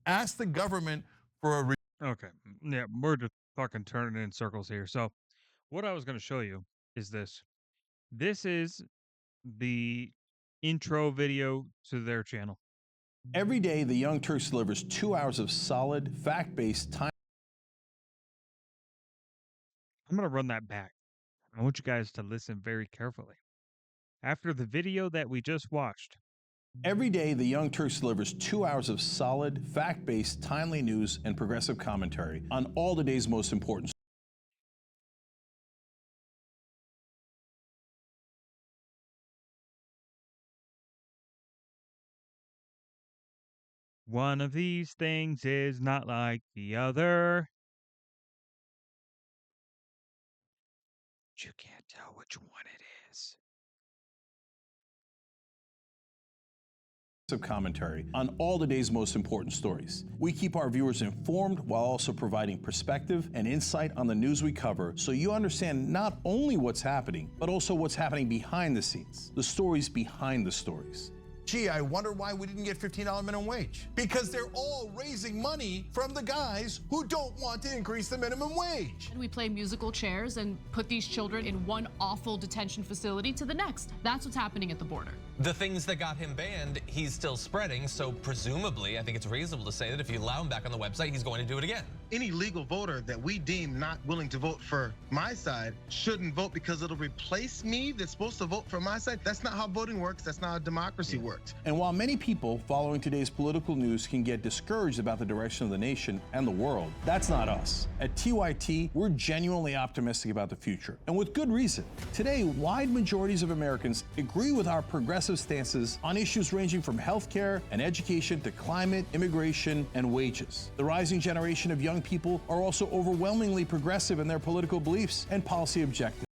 ask the government for a. Okay. Yeah, we're just fucking turning in circles here. So, what I was going to show you is this. This is the intro video to their channel. Every day, the Young Turks delivers 2 hours of solid, fact-based time. I'm going to run that back. I want you guys to listen very carefully. After the video that we just watched, Every day, the Young Turks delivers 2 hours of solid, fact-based, timely news and progressive commentary on all the day's most important. one of these things is not like the other. But you can't tell which one it is. Commentary on all the day's most important stories. We keep our viewers informed while also providing perspective and insight on the news we cover, so you understand not only what's happening, but also what's happening behind the scenes, the stories behind the stories. Gee, I wonder why we didn't get $15 minimum wage. Because they're all raising money from the guys who don't want to increase the minimum wage. We play musical chairs and put these children in one awful detention facility to the next. That's what's happening at the border. The things that got him banned, he's still spreading. So presumably, I think it's reasonable to say that if you allow him back on the website, he's going to do it again. Any legal voter that we deem not willing to vote for my side shouldn't vote because it'll replace me that's supposed to vote for my side. That's not how voting works. That's not how democracy works. And while many people following today's political news can get discouraged about the direction of the nation and the world, that's not us. At TYT, we're genuinely optimistic about the future, and with good reason. Today, wide majorities of Americans agree with our progressive stances on issues ranging from healthcare and education to climate, immigration, and wages. The rising generation of young people are also overwhelmingly progressive in their political beliefs and policy objectives.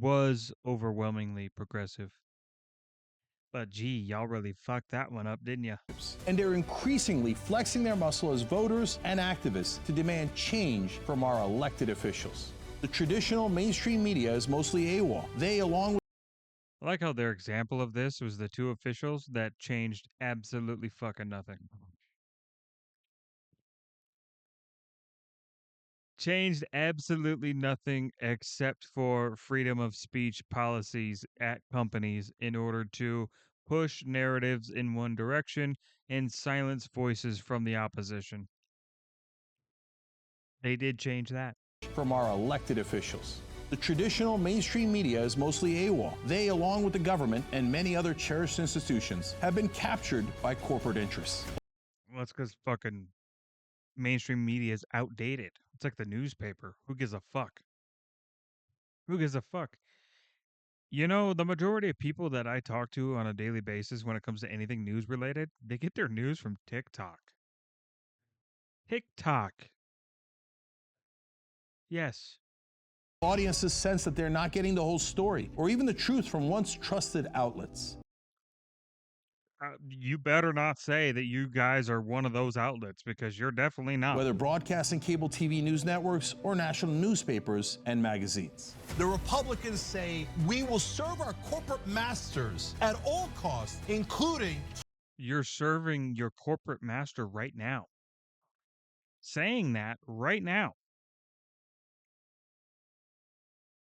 Was overwhelmingly progressive. But gee, y'all really fucked that one up, didn't ya? And they're increasingly flexing their muscle as voters and activists to demand change from our elected officials. The traditional mainstream media is mostly AWOL. They, along with I like how their example of this was the two officials that changed absolutely fucking nothing. Changed absolutely nothing except for freedom of speech policies at companies in order to push narratives in one direction and silence voices from the opposition. They did change that. from our elected officials. The traditional mainstream media is mostly AWOL. They, along with the government and many other cherished institutions, have been captured by corporate interests. Well, it's because fucking mainstream media is outdated. It's like the newspaper. Who gives a fuck? Who gives a fuck? You know, the majority of people that I talk to on a daily basis when it comes to anything news related, they get their news from TikTok. TikTok. Yes. Audiences sense that they're not getting the whole story or even the truth from once trusted outlets. You better not say that you guys are one of those outlets because you're definitely not. Whether broadcasting cable TV news networks or national newspapers and magazines. The Republicans say we will serve our corporate masters at all costs, including You're serving your corporate master right now. Saying that right now.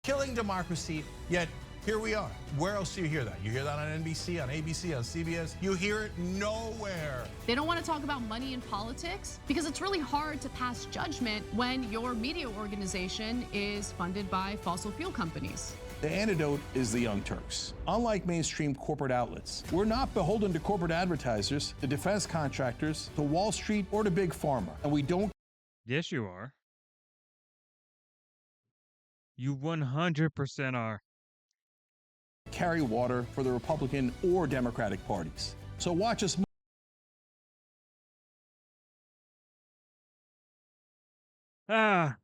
killing democracy, yet here we are. Where else do you hear that? You hear that on NBC, on ABC, on CBS? You hear it nowhere. They don't want to talk about money in politics because it's really hard to pass judgment when your media organization is funded by fossil fuel companies. The antidote is the Young Turks. Unlike mainstream corporate outlets, we're not beholden to corporate advertisers, to defense contractors, to Wall Street, or to Big Pharma. And we don't Yes, you are. You 100% are. carry water for the Republican or Democratic parties. So watch us. Ah,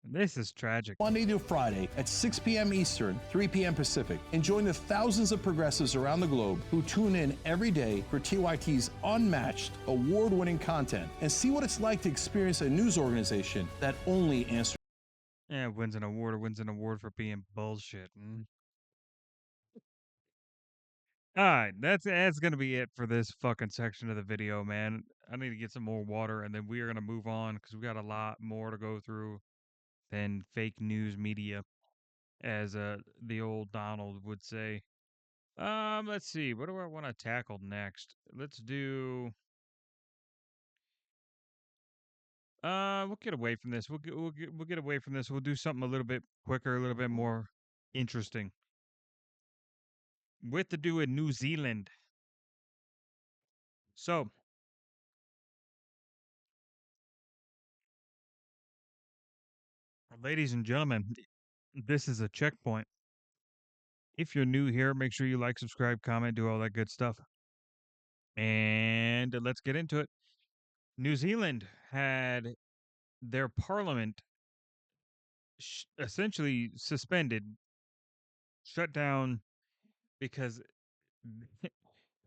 this is tragic. Monday to Friday at 6 p.m. Eastern, 3 p.m. Pacific, and join the thousands of progressives around the globe who tune in every day for TYT's unmatched, award-winning content and see what it's like to experience a news organization that only answers. Yeah, wins an award for being bullshit. All right, that's gonna be it for this fucking section of the video, man. I need to get some more water, and then we are gonna move on because we got a lot more to go through than fake news media, as the old Donald would say. Let's see. What do I want to tackle next? Let's do. We'll get away from this. We'll get away from this. We'll do something a little bit quicker, a little bit more interesting. With to do in New Zealand. So, ladies and gentlemen, this is a checkpoint. If you're new here, make sure you like, subscribe, comment, do all that good stuff. And let's get into it. New Zealand had their parliament essentially suspended, shut down, because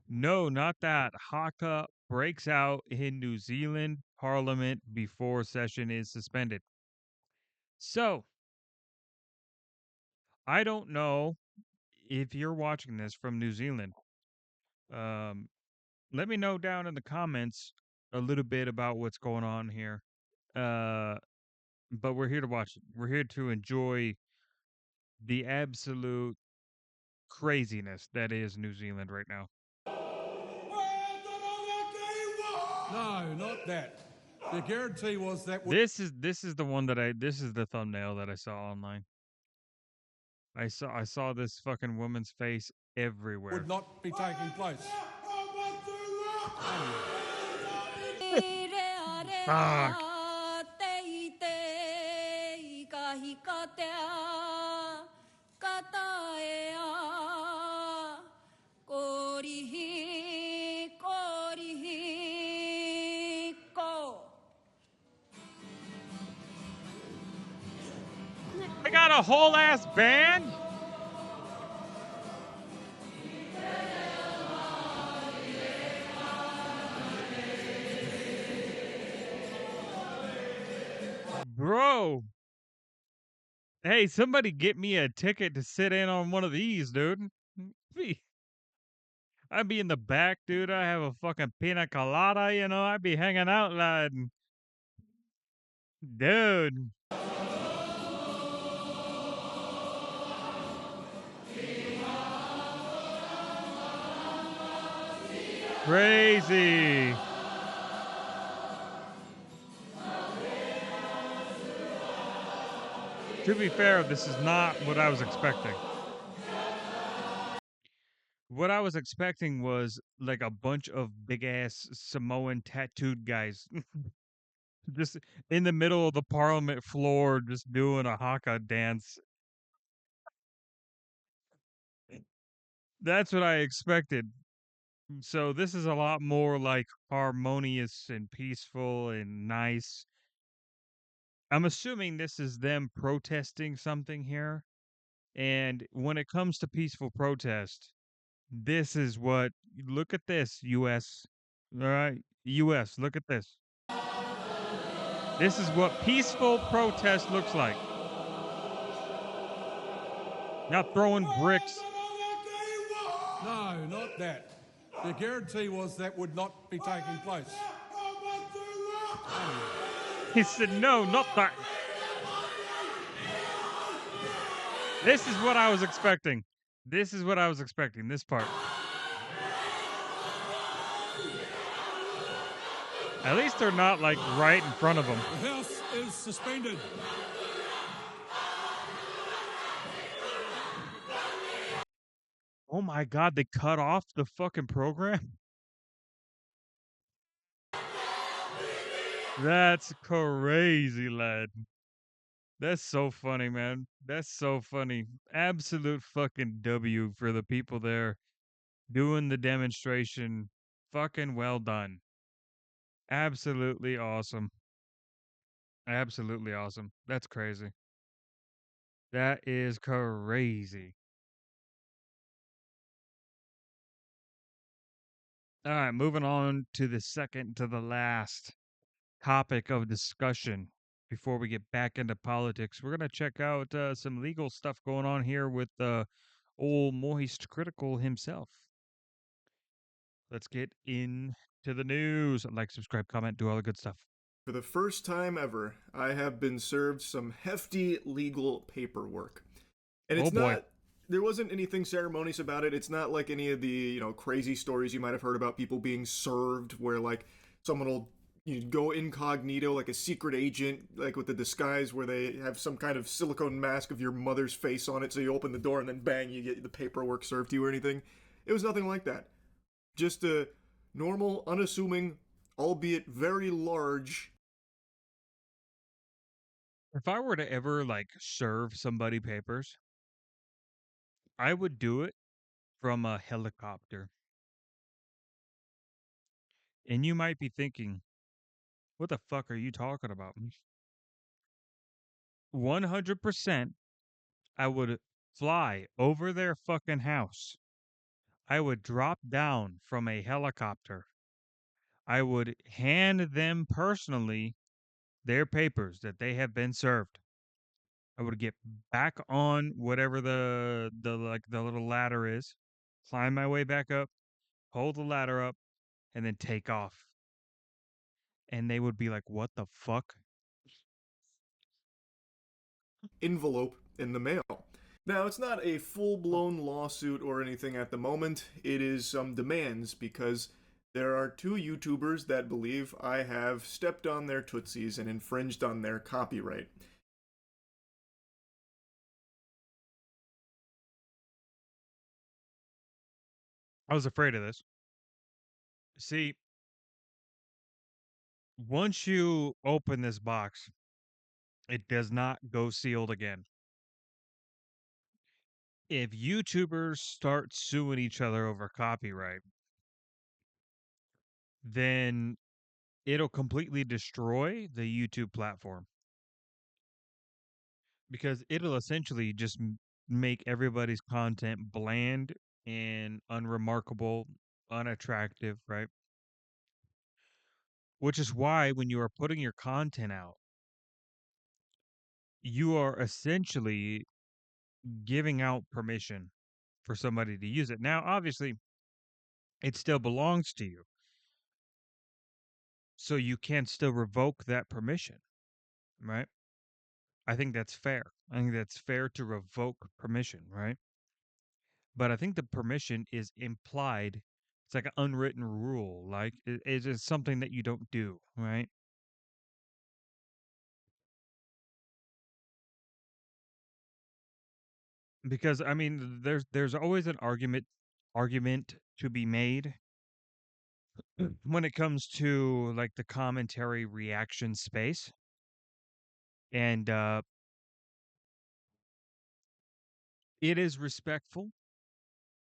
no, not that. Haka breaks out in New Zealand parliament before session is suspended. So, I don't know if you're watching this from New Zealand. Let me know down in the comments a little bit about what's going on here. But we're here to watch it. We're here to enjoy the absolute craziness that is New Zealand right now. No, not that. The guarantee was that This is the one that this is the thumbnail that I saw online. I saw this fucking woman's face everywhere. would not be taking place. Fuck. They got a whole ass band? Bro. Hey, somebody get me a ticket to sit in on one of these, dude. I'd be in the back, dude. I have a fucking pina colada, you know. I'd be hanging out, lad. Dude. Crazy. To be fair, this is not what I was expecting. What I was expecting was like a bunch of big ass Samoan tattooed guys just in the middle of the parliament floor just doing a haka dance. That's what I expected. So this is a lot more like harmonious and peaceful and nice. I'm assuming this is them protesting something here. And when it comes to peaceful protest, this is what, look at this, US. All right, US, look at this. This is what peaceful protest looks like. Not throwing bricks. No, not that. The guarantee was that would not be taking place. He said, no, not that. This is what I was expecting. This is what I was expecting, this part. At least they're not like right in front of them. The House is suspended. Oh my God, they cut off the fucking program? That's crazy, lad. That's so funny, man. That's so funny. Absolute fucking W for the people there doing the demonstration. Fucking well done. Absolutely awesome. Absolutely awesome. That's crazy. That is crazy. All right, moving on to the second to the last topic of discussion before we get back into politics. We're going to check out some legal stuff going on here with old Moist Critical himself. Let's get into the news. Like, subscribe, comment, do all the good stuff. For the first time ever, I have been served some hefty legal paperwork. And it's not, there wasn't anything ceremonious about it. It's not like any of the, crazy stories you might have heard about people being served where like someone will go incognito like a secret agent, like with the disguise where they have some kind of silicone mask of your mother's face on it. So you open the door and then bang, you get the paperwork served to you or anything. It was nothing like that. Just a normal, unassuming, albeit very large. If I were to ever like serve somebody papers, I would do it from a helicopter. And you might be thinking, what the fuck are you talking about? 100%, I would fly over their fucking house. I would drop down from a helicopter. I would hand them personally their papers that they have been served. I would get back on whatever the little ladder is, climb my way back up, hold the ladder up, and then take off. And they would be like, "What the fuck?" Envelope in the mail. Now, it's not a full-blown lawsuit or anything at the moment. It is some demands because there are two YouTubers that believe I have stepped on their tootsies and infringed on their copyright. I was afraid of this. See, once you open this box, it does not go sealed again. If YouTubers start suing each other over copyright, then it'll completely destroy the YouTube platform. Because it'll essentially just make everybody's content bland and unremarkable, unattractive, right? Which is why when you are putting your content out, you are essentially giving out permission for somebody to use it. Now, obviously, it still belongs to you. So you can still revoke that permission, right? I think that's fair. I think that's fair to revoke permission, right? But I think the permission is implied. It's like an unwritten rule. Like it is something that you don't do, right? Because I mean, there's always an argument to be made when it comes to like the commentary reaction space. And it is respectful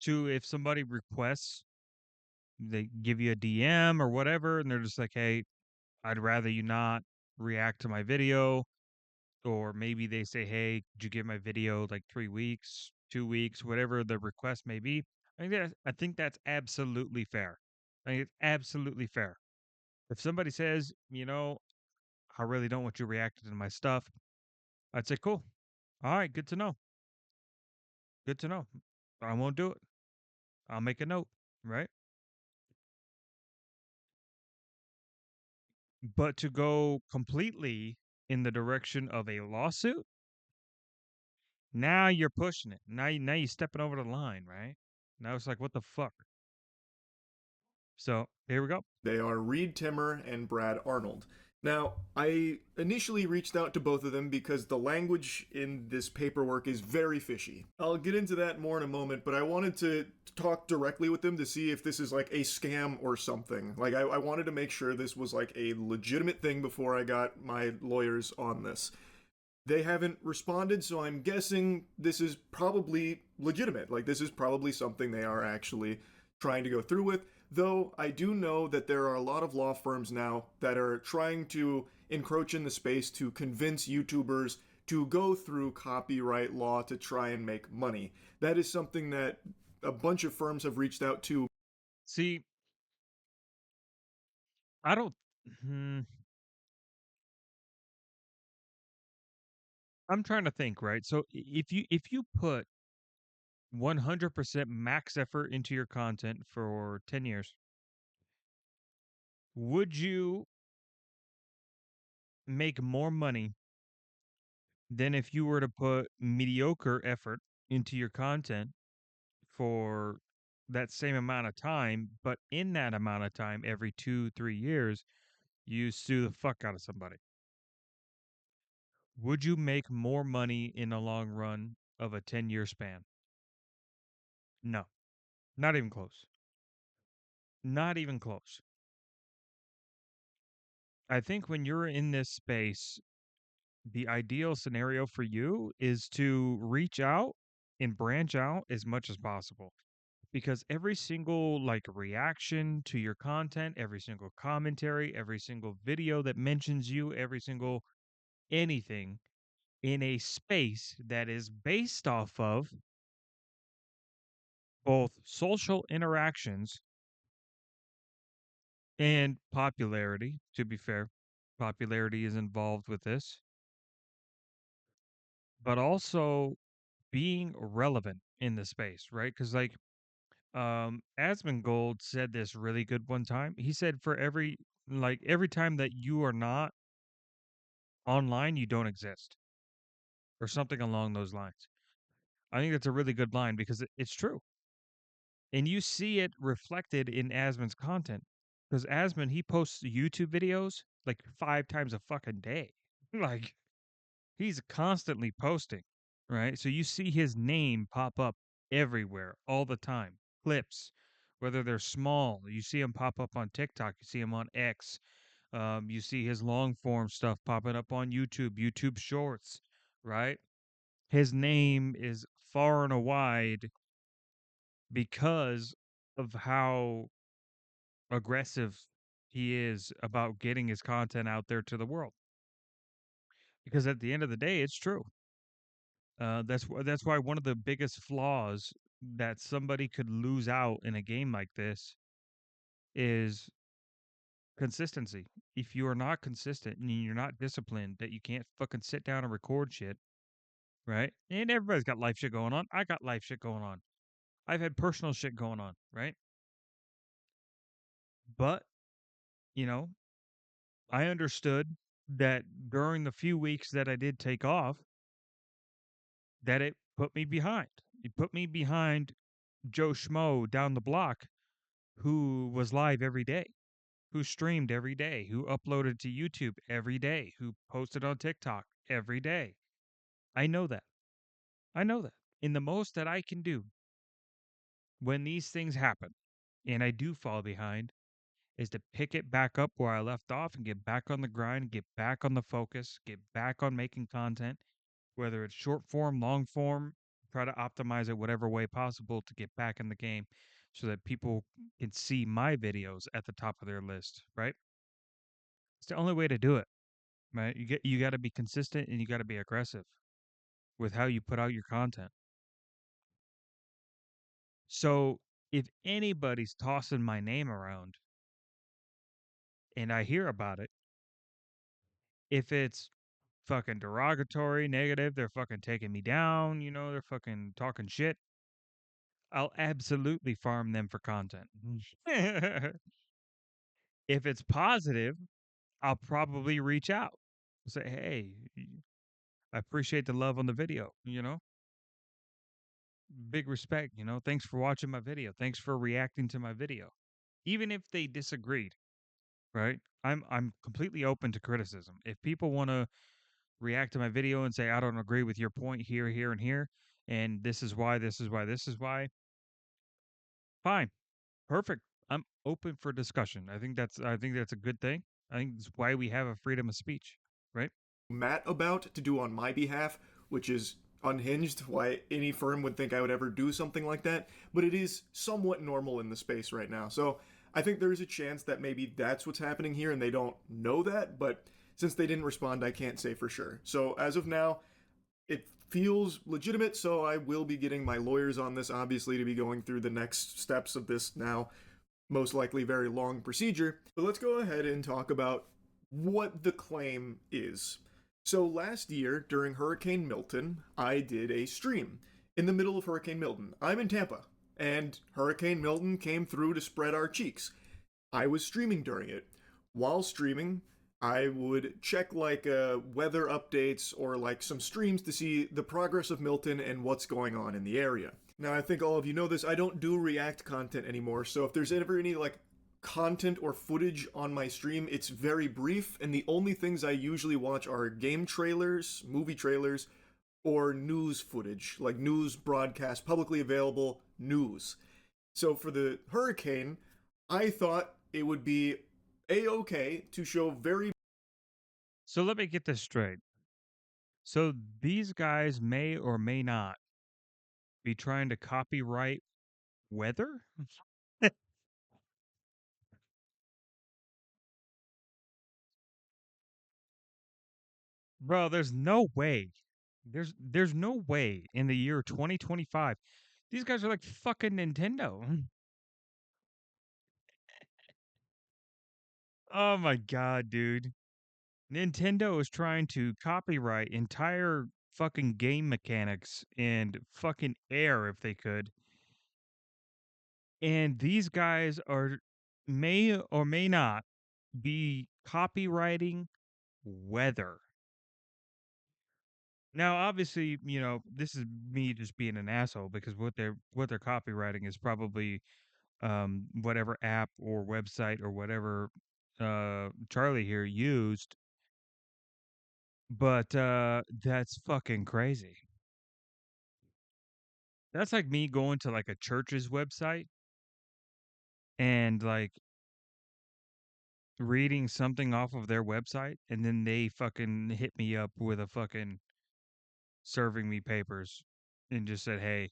to if somebody requests, they give you a DM or whatever, and they're just like, hey, I'd rather you not react to my video. Or maybe they say, hey, could you give my video like 3 weeks, 2 weeks, whatever the request may be. I think that's absolutely fair. I think it's absolutely fair. If somebody says, I really don't want you reacting to my stuff, I'd say, cool. All right, good to know. Good to know. I won't do it. I'll make a note, right? But to go completely in the direction of a lawsuit, now you're pushing it. Now you're stepping over the line, right? Now it's like, what the fuck? So here we go. They are Reed Timmer and Brad Arnold. Now, I initially reached out to both of them because the language in this paperwork is very fishy. I'll get into that more in a moment, but I wanted to talk directly with them to see if this is like a scam or something. Like, I wanted to make sure this was like a legitimate thing before I got my lawyers on this. They haven't responded, so I'm guessing this is probably legitimate. Like, this is probably something they are actually trying to go through with. Though I do know that there are a lot of law firms now that are trying to encroach in the space to convince YouTubers to go through copyright law to try and make money. That is something that a bunch of firms have reached out to. See, I don't. I'm trying to think, right? So if you put 100% max effort into your content for 10 years, would you make more money than if you were to put mediocre effort into your content for that same amount of time, but in that amount of time, every 2-3 years, you sue the fuck out of somebody? Would you make more money in the long run of a 10-year span? No, not even close. Not even close. I think when you're in this space, the ideal scenario for you is to reach out and branch out as much as possible, because every single like reaction to your content, every single commentary, every single video that mentions you, every single anything in a space that is based off of both social interactions and popularity. To be fair, popularity is involved with this, but also being relevant in the space, right? Because like Asmongold said this really good one time. He said for every time that you are not online, you don't exist, or something along those lines. I think that's a really good line because it's true. And you see it reflected in Asmon's content. Because Asmon, he posts YouTube videos like 5 times a fucking day. Like, he's constantly posting, right? So you see his name pop up everywhere all the time. Clips, whether they're small, you see him pop up on TikTok, you see him on X, you see his long form stuff popping up on YouTube, YouTube Shorts, right? His name is far and wide because of how aggressive he is about getting his content out there to the world. Because at the end of the day, it's true. That's why one of the biggest flaws that somebody could lose out in a game like this is consistency. If you are not consistent and you're not disciplined, that you can't fucking sit down and record shit, right? And everybody's got life shit going on. I got life shit going on. I've had personal shit going on, right? But, you know, I understood that during the few weeks that I did take off, that it put me behind. It put me behind Joe Schmo down the block who was live every day, who streamed every day, who uploaded to YouTube every day, who posted on TikTok every day. I know that. I know that. And the most that I can do when these things happen, and I do fall behind, is to pick it back up where I left off and get back on the grind, get back on the focus, get back on making content, whether it's short form, long form, try to optimize it whatever way possible to get back in the game so that people can see my videos at the top of their list, right? It's the only way to do it, right? You got to be consistent and you got to be aggressive with how you put out your content. So if anybody's tossing my name around and I hear about it, if it's fucking derogatory, negative, they're fucking taking me down, they're fucking talking shit, I'll absolutely farm them for content. If it's positive, I'll probably reach out. Say, hey, I appreciate the love on the video, Big respect, Thanks for watching my video. Thanks for reacting to my video. Even if they disagreed, right? I'm completely open to criticism. If people want to react to my video and say, I don't agree with your point here, here, and here, and this is why, this is why, this is why, fine. Perfect. I'm open for discussion. I think that's a good thing. I think that's why we have a freedom of speech, right? Matt about to do on my behalf, which is unhinged why any firm would think I would ever do something like that, but it is somewhat normal in the space right now. So I think there is a chance that maybe that's what's happening here and they don't know that, but Since they didn't respond, I can't say for sure. So as of now, it feels legitimate, so I will be getting my lawyers on this, obviously, to be going through the next steps of this now, most likely very long procedure. But let's go ahead and talk about what the claim is. So last year, during Hurricane Milton, I did a stream in the middle of Hurricane Milton. I'm in Tampa, and Hurricane Milton came through to spread our cheeks. I was streaming during it. While streaming, I would check like weather updates or like some streams to see the progress of Milton and what's going on in the area. Now, I think all of you know this, I don't do React content anymore, so if there's ever any like content or footage on my stream, it's very brief, and the only things I usually watch are game trailers, movie trailers, or news footage, like news broadcast, publicly available news. So for the hurricane, I thought it would be a-okay to show very... So let me get this straight. So these guys may or may not be trying to copyright weather? Bro, there's no way. There's no way in the year 2025. These guys are like fucking Nintendo. Oh my god, dude. Nintendo is trying to copyright entire fucking game mechanics and fucking air if they could. And these guys are may or may not be copywriting weather. Now, obviously, you know, this is me just being an asshole because what they're copywriting is probably whatever app or website or whatever Charlie here used. But that's fucking crazy. That's like me going to like a church's website and like reading something off of their website and then they fucking hit me up with a fucking serving me papers and just said, "Hey,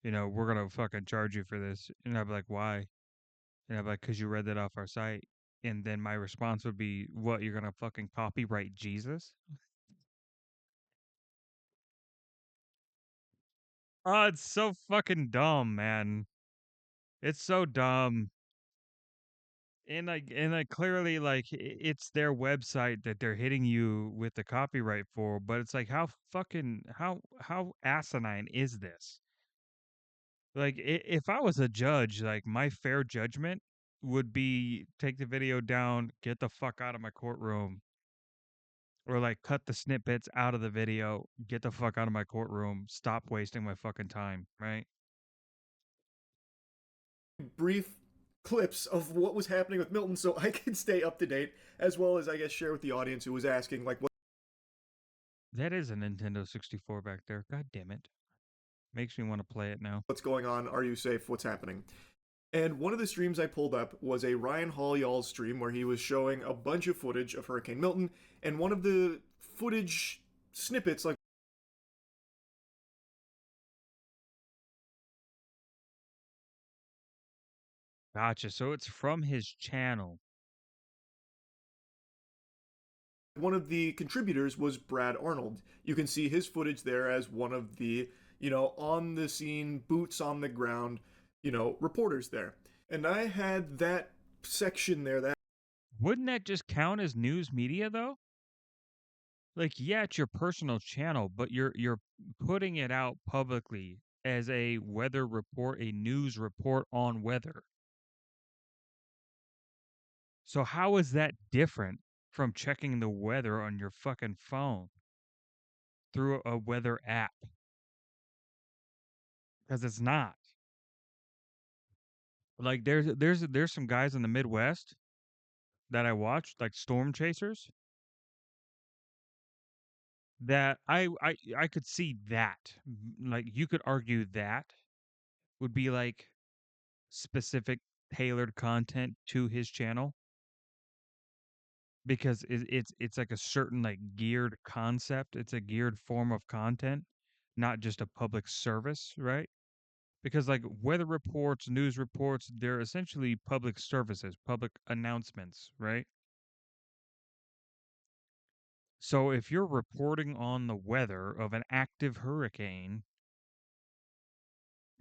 you know, we're gonna fucking charge you for this." And I'd be like, "Why?" And I'd be like, "'Cause you read that off our site." And then my response would be, "What, you're gonna fucking copyright Jesus?" Oh, it's so fucking dumb, man. It's so dumb. And clearly like it's their website that they're hitting you with the copyright for, but it's like how asinine is this? Like if I was a judge, like my fair judgment would be take the video down, get the fuck out of my courtroom, or like cut the snippets out of the video, get the fuck out of my courtroom, stop wasting my fucking time, right? brief clips of what was happening with Milton so I can stay up to date, as well as, I guess, share with the audience who was asking, like, what... That is a Nintendo 64 back there. God damn it. Makes me want to play it now. What's going on? Are you safe? What's happening? And one of the streams I pulled up was a Ryan Hall Y'all stream where he was showing a bunch of footage of Hurricane Milton, and one of the footage snippets, like, Gotcha. So it's from his channel. one of the contributors was Brad Arnold. You can see his footage there as one of the, you know, on the scene, boots on the ground, you know, reporters there. And I had that section there. That Wouldn't that just count as news media though? Like, yeah, it's your personal channel, but you're putting it out publicly as a weather report, a news report on weather. So how is that different from checking the weather on your fucking phone through a weather app? Because it's not. Like there's some guys in the Midwest that I watched, like storm chasers, that I could see that. Like you could argue that would be like specific tailored content to his channel because it's like a certain like geared concept. It's a geared form of content, not just a public service, right? Because like weather reports, news reports, they're essentially public services, public announcements, right? So if you're reporting on the weather of an active hurricane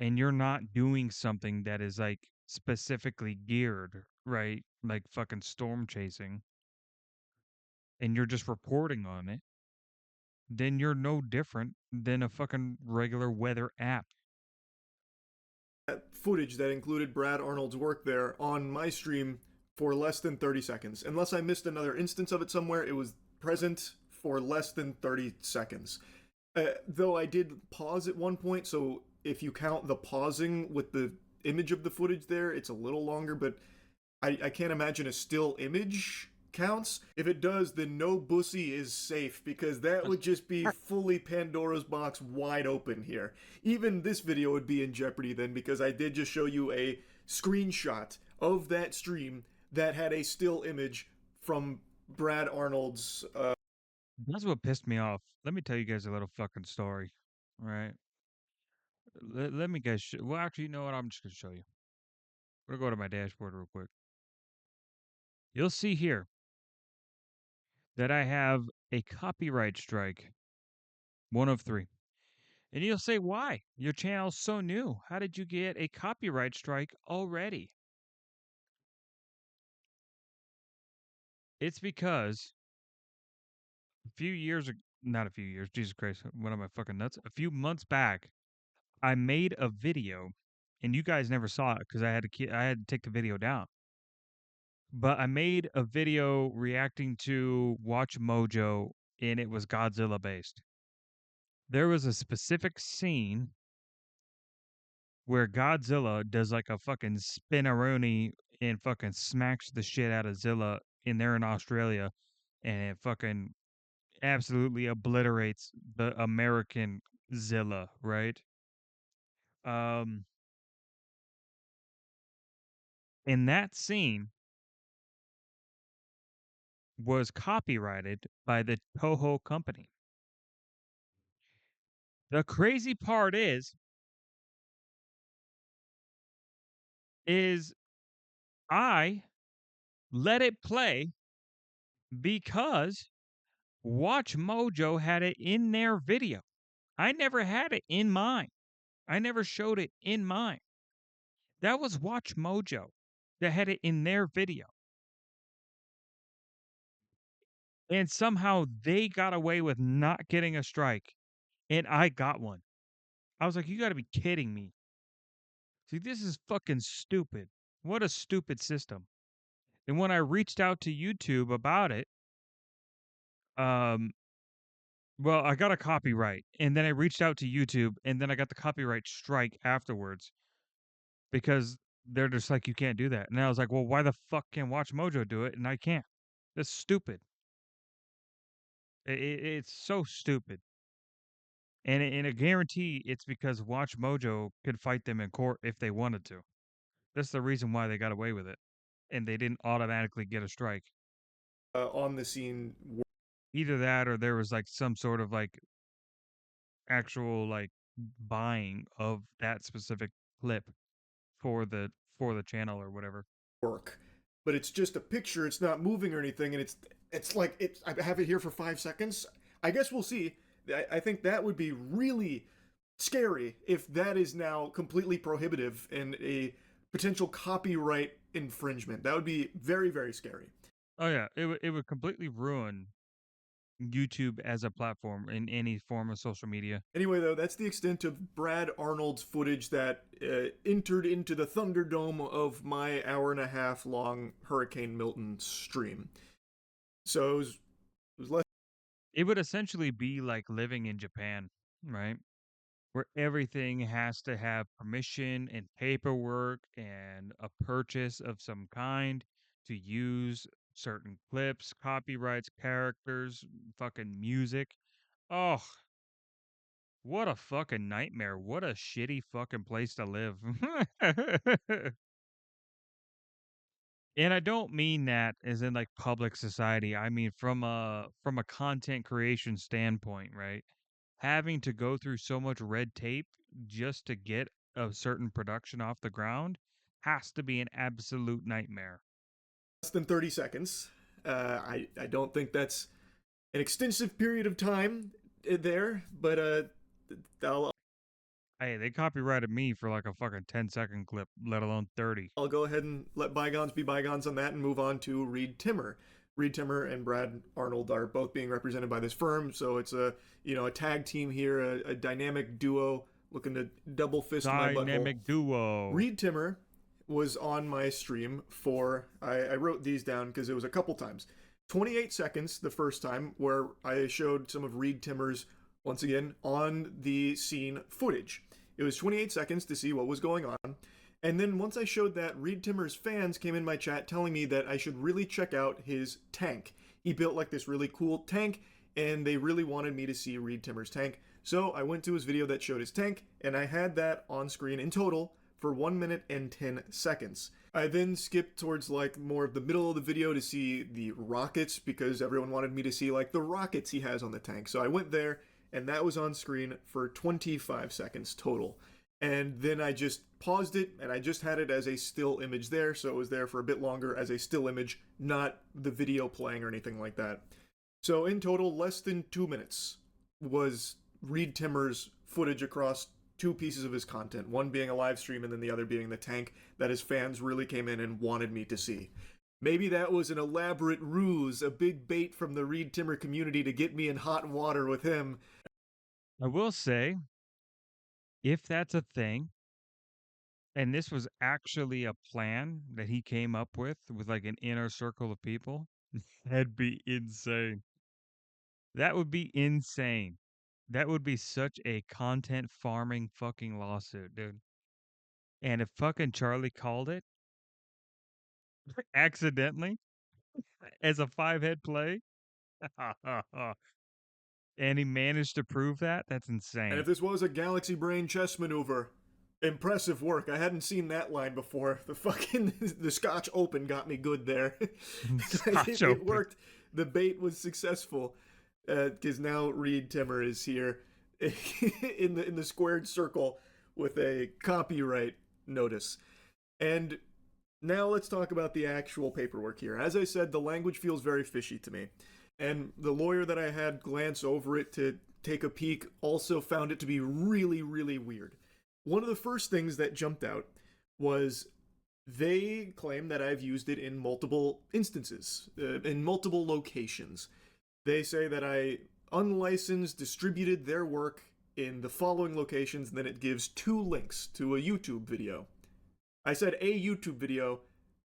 and you're not doing something that is like specifically geared, right? Like fucking storm chasing, and you're just reporting on it, then you're no different than a fucking regular weather app. Footage that included Brad Arnold's work there on my stream for less than 30 seconds. Unless I missed another instance of it somewhere, it was present for less than 30 seconds. Though I did pause at one point, so if you count the pausing with the image of the footage there, it's a little longer, but I can't imagine a still image counts. If it does, then no Bussy is safe, because that would just be fully Pandora's box wide open here. Even this video would be in jeopardy then, because I did just show you a screenshot of that stream that had a still image from Brad Arnold's. That's what pissed me off. Let me tell you guys a little fucking story, right? Let me guys. Well, actually, you know what? I'm just gonna show you. We're gonna go to my dashboard real quick. You'll see here that I have a copyright strike, 1 of 3. And you'll say, why? Your channel's so new. How did you get a copyright strike already? It's because a few years, not a few years, Jesus Christ, what am I fucking nuts? A few months back, I made a video, and you guys never saw it because I had to take the video down. But I made a video reacting to Watch Mojo, and it was Godzilla based. There was a specific scene where Godzilla does like a fucking spinneroonie and fucking smacks the shit out of Zilla in there in Australia, and it fucking absolutely obliterates the American Zilla, right? In that scene was copyrighted by the Toho company. The crazy part is I let it play because Watch Mojo had it in their video. I never had it in mine. I never showed it in mine. That was Watch Mojo that had it in their video. And somehow they got away with not getting a strike, and I got one. I was like, you got to be kidding me. See, this is fucking stupid. What a stupid system. And when I reached out to YouTube about it, well, I got a copyright, and then I reached out to YouTube, and then I got the copyright strike afterwards because they're just like, you can't do that. And I was like, well, why the fuck can Watch Mojo do it and I can't? That's stupid. It's so stupid. And I guarantee it's because Watch Mojo could fight them in court if they wanted to. That's the reason why they got away with it. And they didn't automatically get a strike. On the scene. Either that or there was like some sort of like actual like buying of that specific clip for the channel or whatever. Work. But it's just a picture, it's not moving or anything, and it's like I have it here for 5 seconds. I guess we'll see. I think that would be really scary if that is now completely prohibitive and a potential copyright infringement. That would be very, very scary. Oh yeah, it would completely ruin YouTube as a platform in any form of social media. Anyway, though, that's the extent of Brad Arnold's footage that entered into the Thunderdome of my 1.5 hour long Hurricane Milton stream. So it was less. It would essentially be like living in Japan, right? Where everything has to have permission and paperwork and a purchase of some kind to use certain clips, copyrights, characters, fucking music. Oh, what a fucking nightmare. What a shitty fucking place to live. And I don't mean that as in like public society. I mean from a content creation standpoint, right? Having to go through so much red tape just to get a certain production off the ground has to be an absolute nightmare. Less than 30 seconds. I don't think that's an extensive period of time there, but Hey, they copyrighted me for like a fucking 10-second clip, let alone 30. I'll go ahead and let bygones be bygones on that and move on to Reed Timmer. Reed Timmer and Brad Arnold are both being represented by this firm, so it's a tag team here, a dynamic duo looking to double fist my butthole. Dynamic duo. Reed Timmer was on my stream for, I wrote these down because it was a couple times. 28 seconds the first time, where I showed some of Reed Timmer's, once again, on the scene footage. It was 28 seconds to see what was going on. And then once I showed that, Reed Timmer's fans came in my chat telling me that I should really check out his tank. He built like this really cool tank, and they really wanted me to see Reed Timmer's tank. So I went to his video that showed his tank, and I had that on screen in total for 1 minute and 10 seconds. I then skipped towards like more of the middle of the video to see the rockets, because everyone wanted me to see like the rockets he has on the tank. So I went there, and that was on screen for 25 seconds total. And then I just paused it, and I just had it as a still image there, so it was there for a bit longer as a still image, not the video playing or anything like that. So in total, less than 2 minutes was Reed Timmer's footage across 2 pieces of his content, one being a live stream and then the other being the tank that his fans really came in and wanted me to see. Maybe that was an elaborate ruse, a big bait from the Reed Timmer community to get me in hot water with him. I will say, if that's a thing, and this was actually a plan that he came up with like an inner circle of people, that'd be insane. That would be insane. That would be such a content farming fucking lawsuit, dude. And if fucking Charlie called it accidentally as a 5-head play, and he managed to prove that, that's insane. And if this was a Galaxy Brain chess maneuver, impressive work. I hadn't seen that line before. The Scotch Open got me good there. It worked. The bait was successful. Because now Reed Timmer is here in the squared circle with a copyright notice. And now let's talk about the actual paperwork here. As I said, the language feels very fishy to me. And the lawyer that I had glance over it to take a peek also found it to be really, really weird. One of the first things that jumped out was they claim that I've used it in multiple instances, in multiple locations. They say that I unlicensed distributed their work in the following locations, and then it gives 2 links to a YouTube video. I said a YouTube video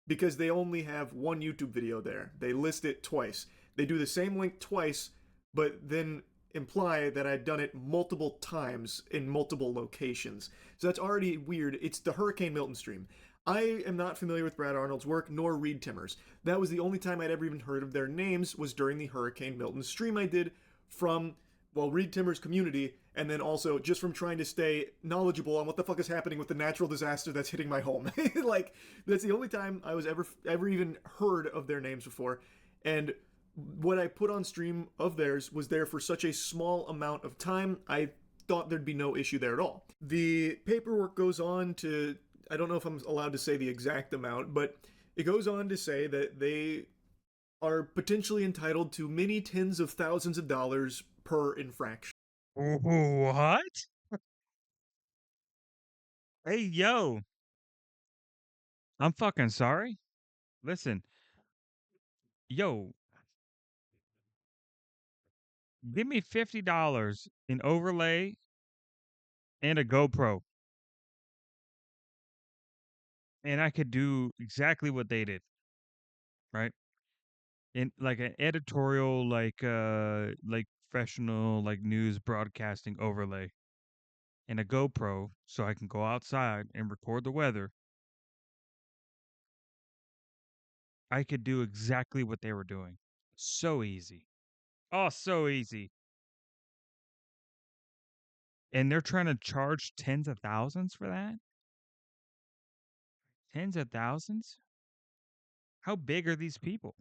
because they only have 1 YouTube video there. They list it twice. They do the same link twice, but then imply that I'd done it multiple times in multiple locations. So that's already weird. It's the Hurricane Milton stream. I am not familiar with Brad Arnold's work, nor Reed Timmer's. That was the only time I'd ever even heard of their names, was during the Hurricane Milton stream I did from, well, Reed Timmer's community, and then also just from trying to stay knowledgeable on what the fuck is happening with the natural disaster that's hitting my home. Like, that's the only time I was ever even heard of their names before. And what I put on stream of theirs was there for such a small amount of time, I thought there'd be no issue there at all. The paperwork goes on to, I don't know if I'm allowed to say the exact amount, but it goes on to say that they are potentially entitled to many tens of thousands of dollars per infraction. What? Hey, yo. I'm fucking sorry. Listen. Yo. Give me $50 in overlay and a GoPro. And I could do exactly what they did. Right? In like an editorial, like professional, like news broadcasting overlay. And a GoPro so I can go outside and record the weather. I could do exactly what they were doing. So easy. Oh, so easy. And they're trying to charge tens of thousands for that? Tens of thousands? How big are these people?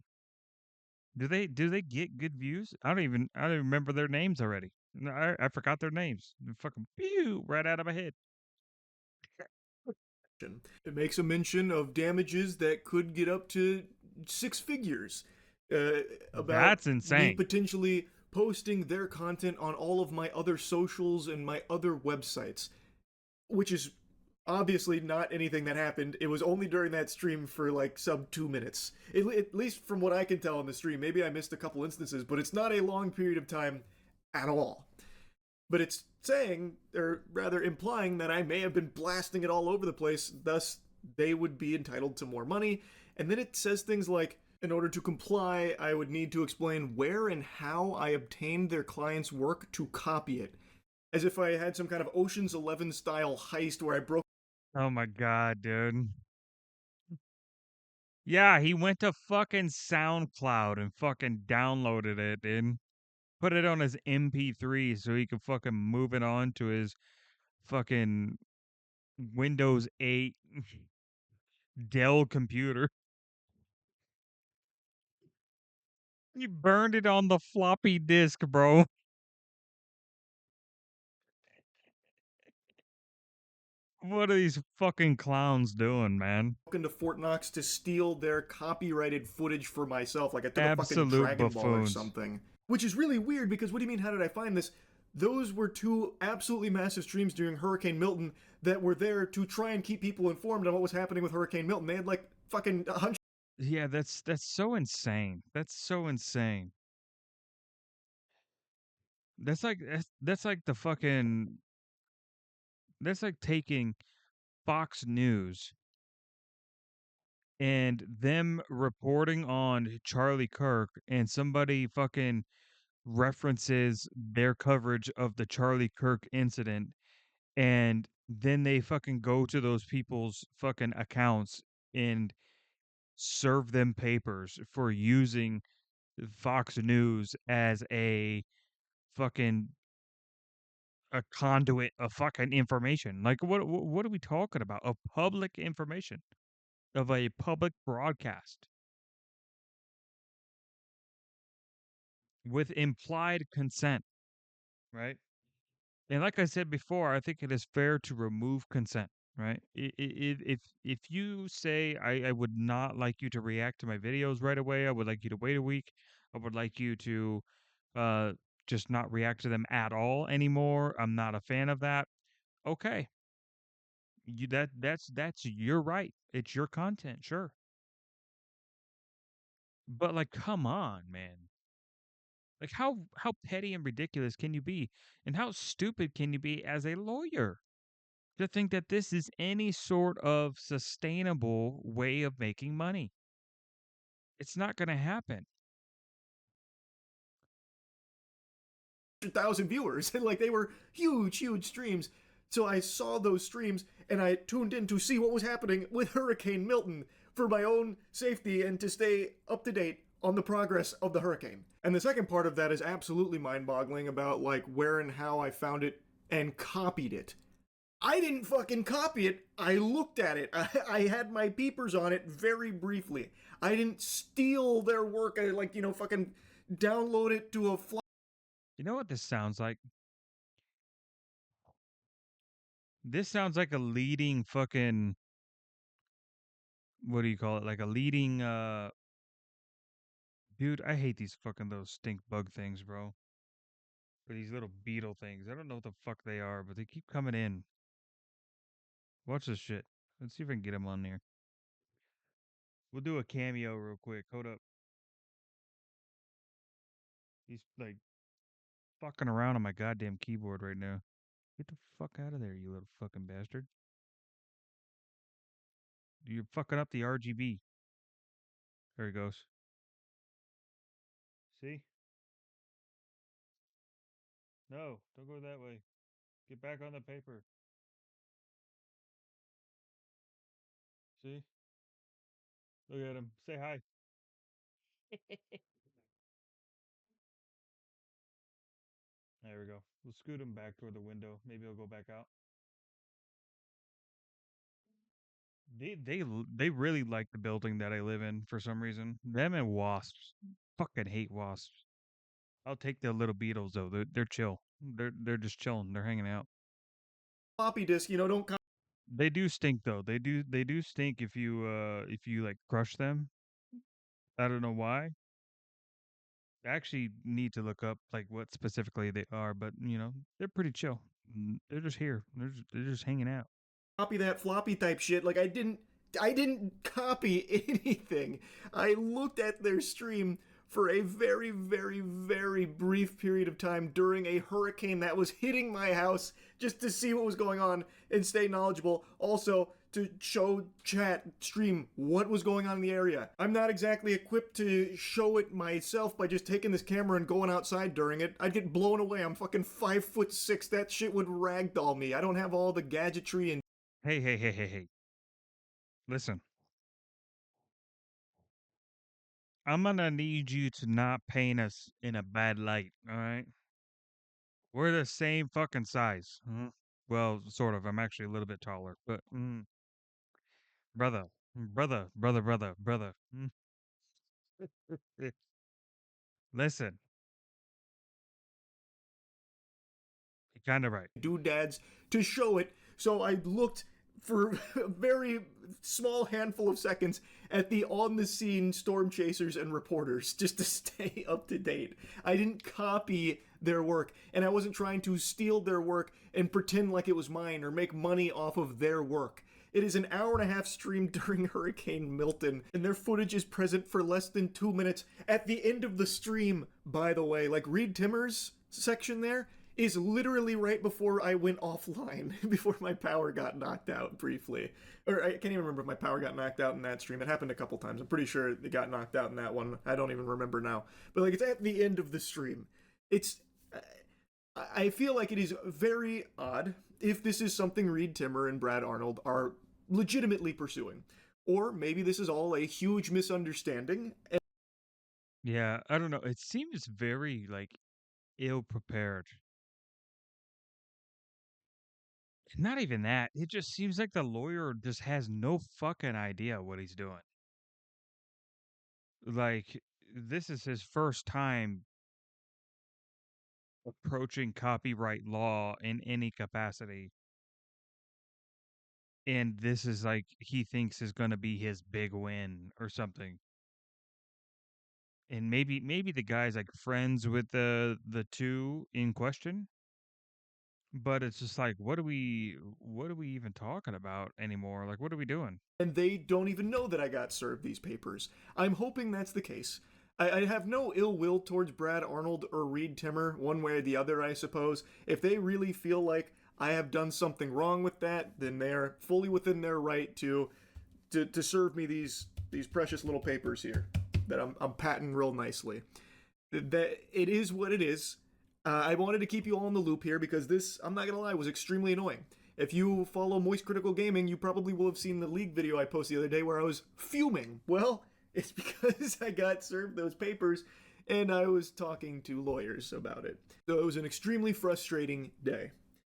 Do they get good views? I don't remember their names already. I forgot their names. Fucking pew right out of my head. It makes a mention of damages that could get up to 6 figures. about That's me insane. potentially posting their content on all of my other socials and my other websites, which is obviously not anything that happened. It was only during that stream for like sub 2 minutes. At least from what I can tell on the stream. Maybe I missed a couple instances, but it's not a long period of time at all. But it's saying, or rather implying, that I may have been blasting it all over the place, thus they would be entitled to more money. And then it says things like, in order to comply, I would need to explain where and how I obtained their client's work to copy it. As if I had some kind of Ocean's 11 style heist where I broke. Oh my God, dude. Yeah, he went to fucking SoundCloud and fucking downloaded it, dude. Put it on his MP3 so he could fucking move it on to his fucking Windows 8 Dell computer. You burned it on the floppy disk, bro. What are these fucking clowns doing, man? Into Fort Knox to steal their copyrighted footage for myself, like I took a fucking Absolute Dragon Ball or buffoons. something. Which is really weird because what do you mean, how did I find this? Those were two absolutely massive streams during Hurricane Milton that were there to try and keep people informed on what was happening with Hurricane Milton. They had like fucking 100. Yeah, that's so insane. That's so insane. That's like the fucking that's like taking Fox News and them reporting on Charlie Kirk and somebody fucking references their coverage of the Charlie Kirk incident and then they fucking go to those people's fucking accounts and serve them papers for using Fox News as a fucking a conduit of fucking information. Like what are we talking about? Of public information, of a public broadcast with implied consent, right? And like I said before, I think it is fair to remove consent, right? If you say I would not like you to react to my videos right away, I would like you to wait a week. I would like you to uh just not react to them at all anymore. I'm not a fan of that. Okay. That's your right. It's your content, sure. But like come on, man. Like how petty and ridiculous can you be? And how stupid can you be as a lawyer to think that this is any sort of sustainable way of making money? It's not going to happen. 100,000 viewers and like they were huge streams. So I saw those streams and I tuned in to see what was happening with Hurricane Milton for my own safety and to stay up to date on the progress of the hurricane. And the second part of that is absolutely mind-boggling about like where and how I found it and copied it. I didn't fucking copy it. I looked at it. I had my peepers on it very briefly. I didn't steal their work. I like, fucking download it to a You know what this sounds like? This sounds like a leading fucking, what do you call it? Like a leading dude, I hate these fucking those stink bug things, bro. Or these little beetle things. I don't know what the fuck they are, but they keep coming in. Watch this shit. Let's see if I can get him on there. We'll do a cameo real quick. Hold up. He's like fucking around on my goddamn keyboard right now. Get the fuck out of there, you little fucking bastard. You're fucking up the RGB. There he goes. See? No, don't go that way. Get back on the paper. See? Look at him. Say hi. There we go. We'll scoot him back toward the window. Maybe he'll go back out. They really like the building that I live in for some reason. Them and wasps. Fucking hate wasps. I'll take the little beetles though. They're chill. They're just chilling. They're hanging out. floppy disk, don't. They do stink though. They do stink if you like crush them. I don't know why. I actually need to look up like what specifically they are, but you know, they're pretty chill. They're just here. They're just hanging out. Copy that floppy type shit. Like I didn't copy anything. I looked at their stream for a very, very, very brief period of time during a hurricane that was hitting my house just to see what was going on and stay knowledgeable. Also, to show chat, stream what was going on in the area. I'm not exactly equipped to show it myself by just taking this camera and going outside during it. I'd get blown away. I'm fucking 5'6". That shit would ragdoll me. I don't have all the gadgetry and... Hey. Listen. I'm gonna need you to not paint us in a bad light, all right? We're the same fucking size. Well, sort of. I'm actually a little bit taller, but brother. Listen, you're kind of right. Doodads to show it, so I looked for a very small handful of seconds at the on-the-scene storm chasers and reporters just to stay up to date. I didn't copy their work, and I wasn't trying to steal their work and pretend like it was mine or make money off of their work. It is an hour-and-a-half stream during Hurricane Milton, and their footage is present for less than 2 minutes at the end of the stream, by the way. Like Reed Timmer's section there is literally right before I went offline, before my power got knocked out briefly. Or I can't even remember if my power got knocked out in that stream. It happened a couple times. I'm pretty sure it got knocked out in that one. I don't even remember now. But like, it's at the end of the stream. I feel like it is very odd if this is something Reed Timmer and Brad Arnold are legitimately pursuing. Or maybe this is all a huge misunderstanding. Yeah, I don't know. It seems very like ill-prepared. Not even that. It just seems like the lawyer just has no fucking idea what he's doing. Like, this is his first time approaching copyright law in any capacity. And this is like, he thinks is going to be his big win or something. And maybe the guy's like friends with the two in question. But it's just like, what are we even talking about anymore? Like, what are we doing? And they don't even know that I got served these papers. I'm hoping that's the case. I have no ill will towards Brad Arnold or Reed Timmer, one way or the other, I suppose. If they really feel like I have done something wrong with that, then they are fully within their right to serve me these precious little papers here that I'm patting real nicely. That it is what it is. I wanted to keep you all in the loop here because this, I'm not gonna lie, was extremely annoying. If you follow Moist Critical Gaming, you probably will have seen the league video I posted the other day where I was fuming. Well, it's because I got served those papers and I was talking to lawyers about it. So it was an extremely frustrating day.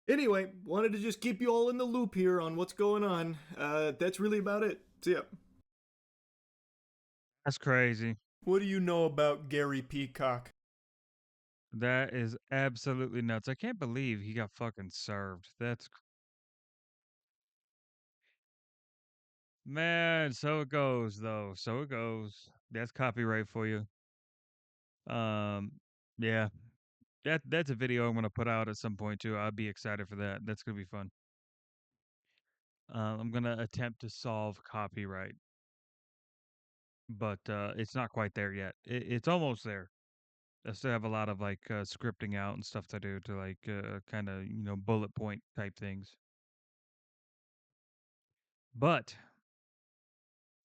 Anyway, wanted to just keep you all in the loop here on what's going on. That's really about it. See ya. That's crazy. What do you know about Gary Peacock? That is absolutely nuts. I can't believe he got fucking served. Man, so it goes though. So it goes. That's copyright for you. Yeah. That's a video I'm gonna put out at some point too. I'll be excited for that. That's gonna be fun. I'm gonna attempt to solve copyright, but it's not quite there yet. It's almost there. I still have a lot of like scripting out and stuff to do to like kind of bullet point type things. But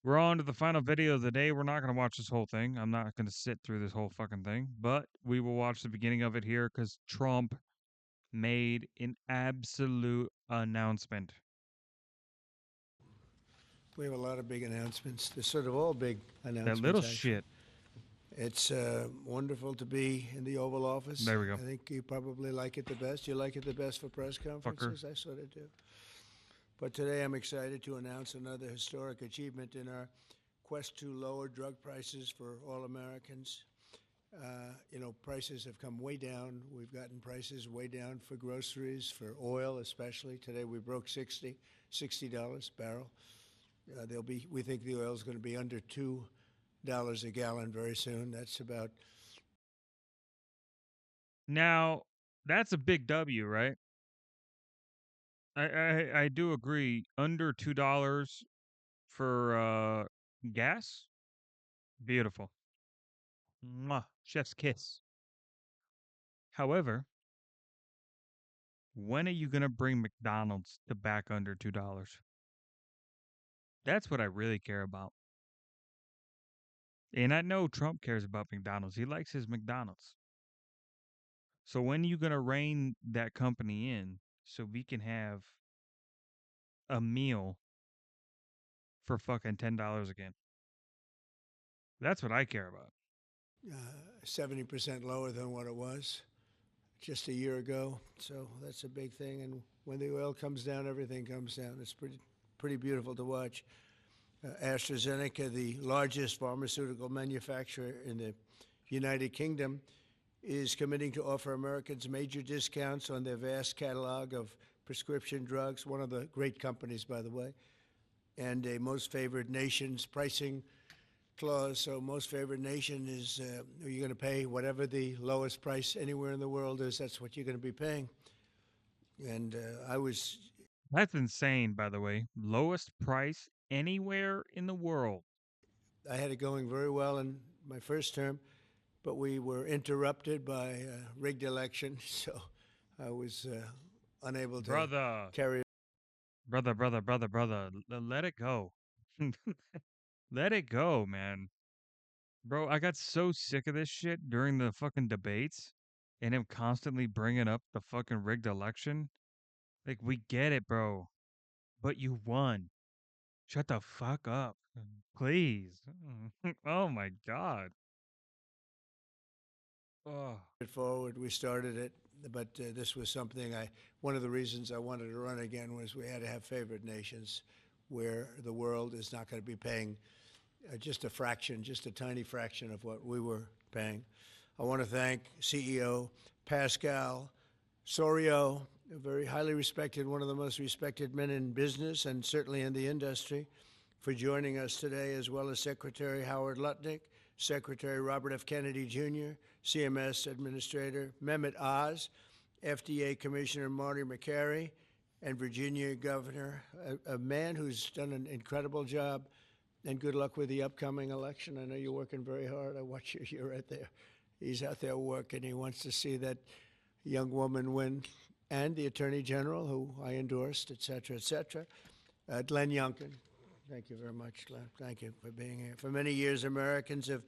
we're on to the final video of the day. We're not going to watch this whole thing. I'm not going to sit through this whole fucking thing, but we will watch the beginning of it here because Trump made an absolute announcement. We have a lot of big announcements. They're sort of all big announcements. That little actually. shit. It's wonderful to be in the Oval Office. There we go. I think you probably like it the best. You like it the best for press conferences? Fucker. I sort of do. But today I'm excited to announce another historic achievement in our quest to lower drug prices for all Americans. Prices have come way down. We've gotten prices way down for groceries, for oil especially. Today we broke $60 a barrel. We think the oil is going to be under $2 a gallon very soon. That's about Now, that's a big W, right? I do agree. Under $2 for gas, beautiful. Mwah, chef's kiss. However, when are you gonna bring McDonald's to back under $2? That's what I really care about. And I know Trump cares about McDonald's. He likes his McDonald's. So when are you gonna rein that company in so we can have a meal for fucking $10 again? That's what I care about. 70% lower than what it was just a year ago. So that's a big thing. And when the oil comes down, everything comes down. It's pretty beautiful to watch. AstraZeneca, the largest pharmaceutical manufacturer in the United Kingdom, is committing to offer Americans major discounts on their vast catalog of prescription drugs, one of the great companies, by the way, and a most favored nation's pricing clause. So most favored nation is you're going to pay whatever the lowest price anywhere in the world is. That's what you're going to be paying. And That's insane, by the way. Lowest price anywhere in the world. I had it going very well in my first term, but we were interrupted by a rigged election, so I was unable to carry. Brother. Let it go. Let it go, man. Bro, I got so sick of this shit during the fucking debates and him constantly bringing up the fucking rigged election. Like, we get it, bro. But you won. Shut the fuck up. Please. Oh my God. Oh. Forward, we started it, but this was something one of the reasons I wanted to run again was we had to have favored nations where the world is not going to be paying just a fraction, just a tiny fraction of what we were paying. I want to thank CEO Pascal Soriot, a very highly respected, one of the most respected men in business and certainly in the industry, for joining us today, as well as Secretary Howard Lutnick, Secretary Robert F. Kennedy Jr., CMS Administrator Mehmet Oz, FDA Commissioner Marty Makary, and Virginia Governor, a man who's done an incredible job. And good luck with the upcoming election. I know you're working very hard. I watch you. You're right there. He's out there working. He wants to see that young woman win, and the Attorney General, who I endorsed, et cetera, et cetera. Glenn Youngkin. Thank you very much, Glenn. Thank you for being here. For many years, Americans have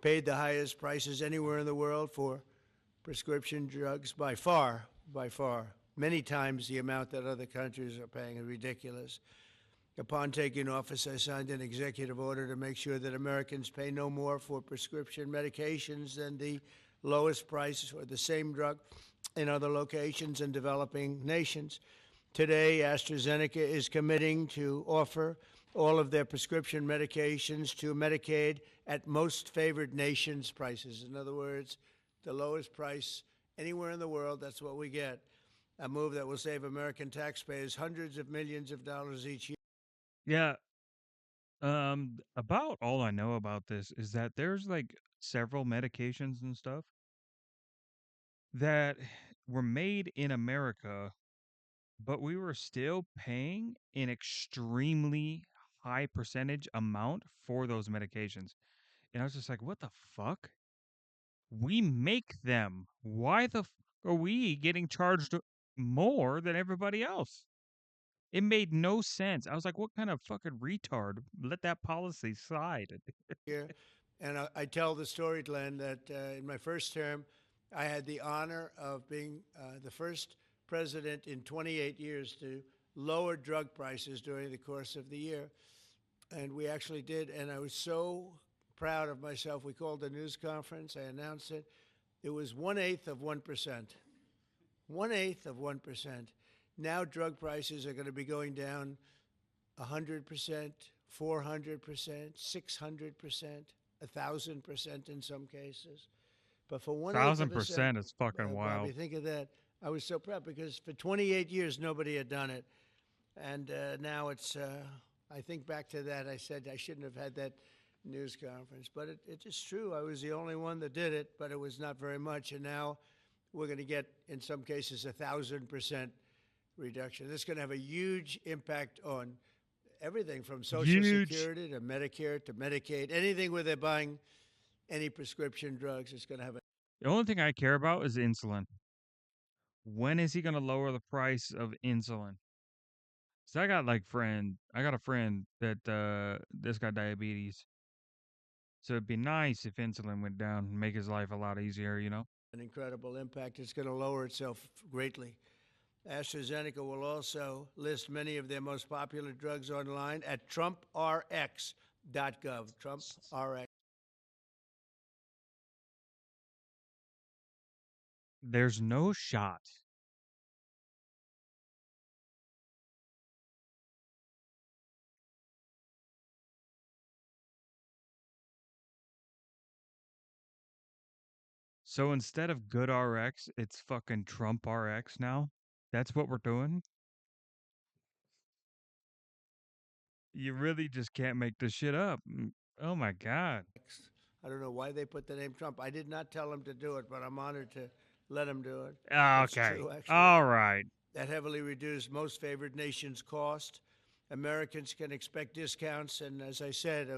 paid the highest prices anywhere in the world for prescription drugs by far, many times the amount that other countries are paying is ridiculous. Upon taking office, I signed an executive order to make sure that Americans pay no more for prescription medications than the lowest price for the same drug in other locations in developing nations. Today, AstraZeneca is committing to offer all of their prescription medications to Medicaid at most favored nations prices. In other words, the lowest price anywhere in the world, that's what we get. A move that will save American taxpayers hundreds of millions of dollars each year. Yeah. About all I know about this is that there's like several medications and stuff that were made in America, but we were still paying an extremely high percentage amount for those medications. And I was just like, what the fuck? We make them. Why the are we getting charged more than everybody else? It made no sense. I was like, what kind of fucking retard let that policy slide? Here. And I tell the story, Glenn, that in my first term, I had the honor of being the first president in 28 years to lower drug prices during the course of the year. And we actually did. And I was so proud of myself. We called a news conference. I announced it. It was 1/8 of 1%. 1/8 of 1%. Now drug prices are going to be going down 100%, 400%, 600%, 1,000% in some cases. But for 1,000% is fucking wild. Bobby, think of that. I was so proud because for 28 years nobody had done it, and now it's. I think back to that. I said I shouldn't have had that news conference, but it is true. I was the only one that did it, but it was not very much, and now we're going to get, in some cases, 1,000% reduction. This is going to have a huge impact on everything from Social Security to Medicare to Medicaid, anything where they're buying any prescription drugs. It's going to have a. The only thing I care about is insulin. When is he going to lower the price of insulin? So I got a friend that this got diabetes. So it'd be nice if insulin went down and make his life a lot easier, you know? An incredible impact. It's going to lower itself greatly. AstraZeneca will also list many of their most popular drugs online at TrumpRx.gov. TrumpRx. There's no shot. So instead of GoodRx, it's fucking TrumpRx now? That's what we're doing? You really just can't make this shit up. Oh my God. I don't know why they put the name Trump. I did not tell him to do it, but I'm honored to let him do it. It's Okay. true, actually. All right. That heavily reduced most favored nations cost. Americans can expect discounts, and as I said,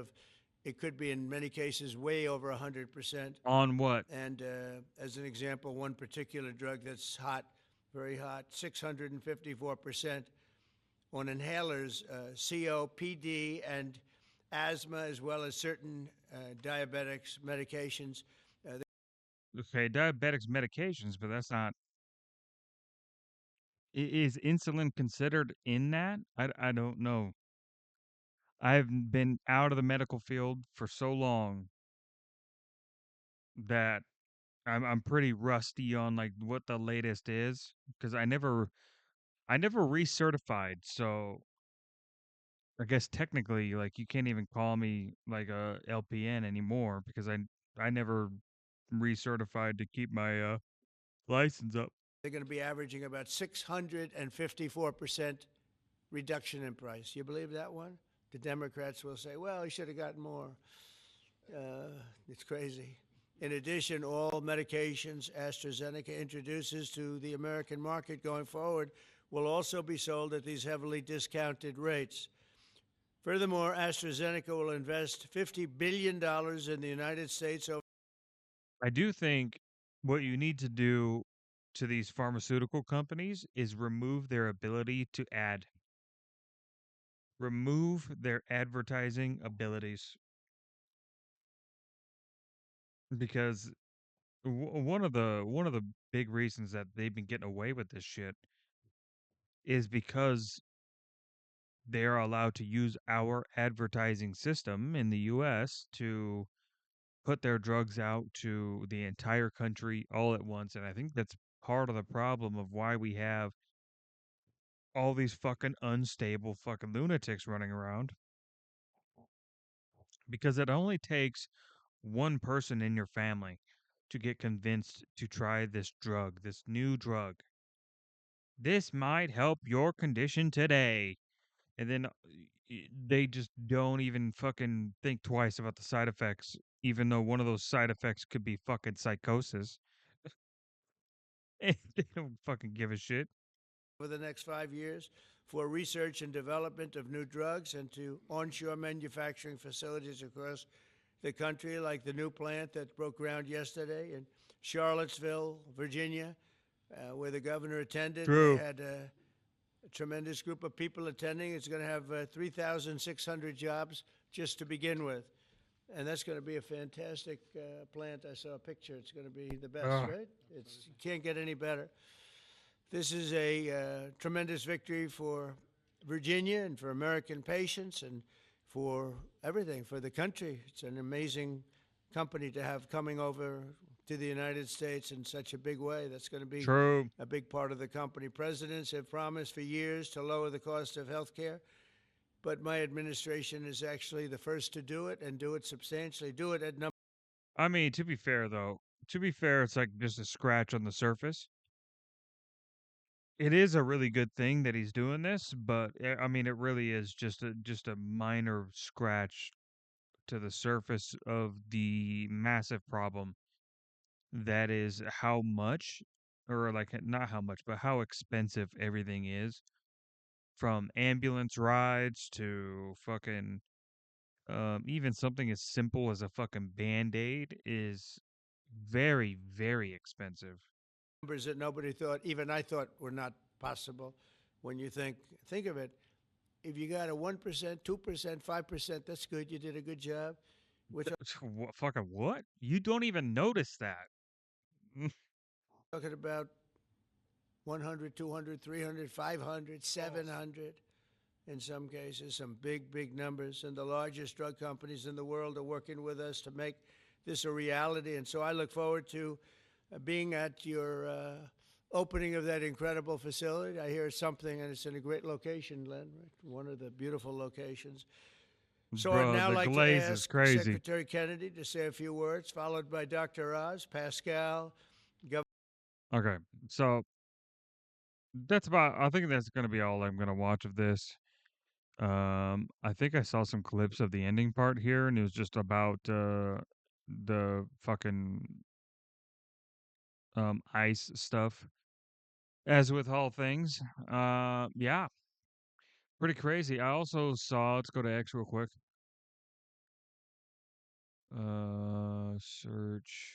it could be in many cases way over 100%. On what? And as an example, one particular drug that's hot, very hot, 654% on inhalers, COPD and asthma, as well as certain diabetics medications. Okay, diabetics medications, but that's not. Is insulin considered in that? I don't know. I've been out of the medical field for so long that I'm pretty rusty on like what the latest is because I never recertified, so I guess technically like you can't even call me like a LPN anymore because I never recertified to keep my license up. They're going to be averaging about 654% reduction in price. You believe that one? The Democrats will say, well, he should have gotten more. It's crazy. In addition, all medications AstraZeneca introduces to the American market going forward will also be sold at these heavily discounted rates. Furthermore, AstraZeneca will invest $50 billion in the United States. I do think what you need to do to these pharmaceutical companies is remove their ability to ad. Remove their advertising abilities. Because one of the big reasons that they've been getting away with this shit is because they are allowed to use our advertising system in the US to put their drugs out to the entire country all at once. And I think that's part of the problem of why we have all these fucking unstable fucking lunatics running around. Because it only takes one person in your family to get convinced to try this drug, this new drug. This might help your condition today. And then they just don't even fucking think twice about the side effects, even though one of those side effects could be fucking psychosis. They don't fucking give a shit. Over the next 5 years for research and development of new drugs and to onshore manufacturing facilities across the country, like the new plant that broke ground yesterday in Charlottesville, Virginia, where the governor attended. True. They had a tremendous group of people attending. It's going to have 3,600 jobs just to begin with. And that's going to be a fantastic plant. I saw a picture. It's going to be the best, right? You can't get any better. This is a tremendous victory for Virginia and for American patients and for everything, for the country. It's an amazing company to have coming over to the United States in such a big way. That's going to be True. a big part of the company. Presidents have promised for years to lower the cost of health care, but my administration is actually the first to do it and do it substantially, do it at number. I mean, to be fair, though, it's like just a scratch on the surface. It is a really good thing that he's doing this, but I mean, it really is just a minor scratch to the surface of the massive problem that is how much or like not how much, but how expensive everything is, from ambulance rides to fucking even something as simple as a fucking Band-Aid is very, very expensive. Numbers that nobody thought, even I thought, were not possible. When you think of it, if you got a 1%, 2%, 5%, that's good. You did a good job. Which Fucking what? You don't even notice that. talking about 100, 200, 300, 500, 700 in some cases, some big, big numbers. And the largest drug companies in the world are working with us to make this a reality. And so I look forward to being at your opening of that incredible facility. I hear something, and it's in a great location, Len, right? One of the beautiful locations. So Bro, I'd now the like to glaze is ask crazy. Secretary Kennedy to say a few words, followed by Dr. Oz, Pascal, Okay, so I think that's gonna be all I'm gonna watch of this. I think I saw some clips of the ending part here, and it was just about the fucking ICE stuff. As with all things, yeah, pretty crazy. I also saw. Let's go to X real quick. Search.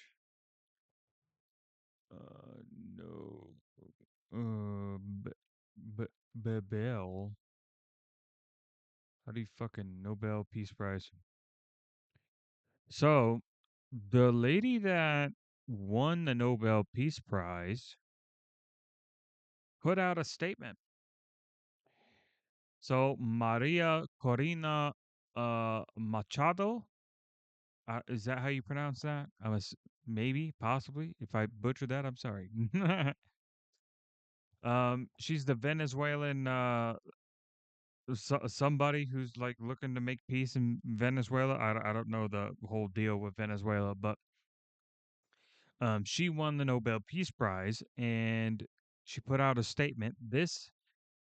No. Bebel. How do you fucking Nobel Peace Prize? So, the lady that won the Nobel Peace Prize put out a statement. So, Maria Corina Machado, is that how you pronounce that? Maybe, possibly. If I butchered that, I'm sorry. She's the Venezuelan somebody who's like looking to make peace in Venezuela. I don't know the whole deal with Venezuela, but she won the Nobel Peace Prize, and she put out a statement. This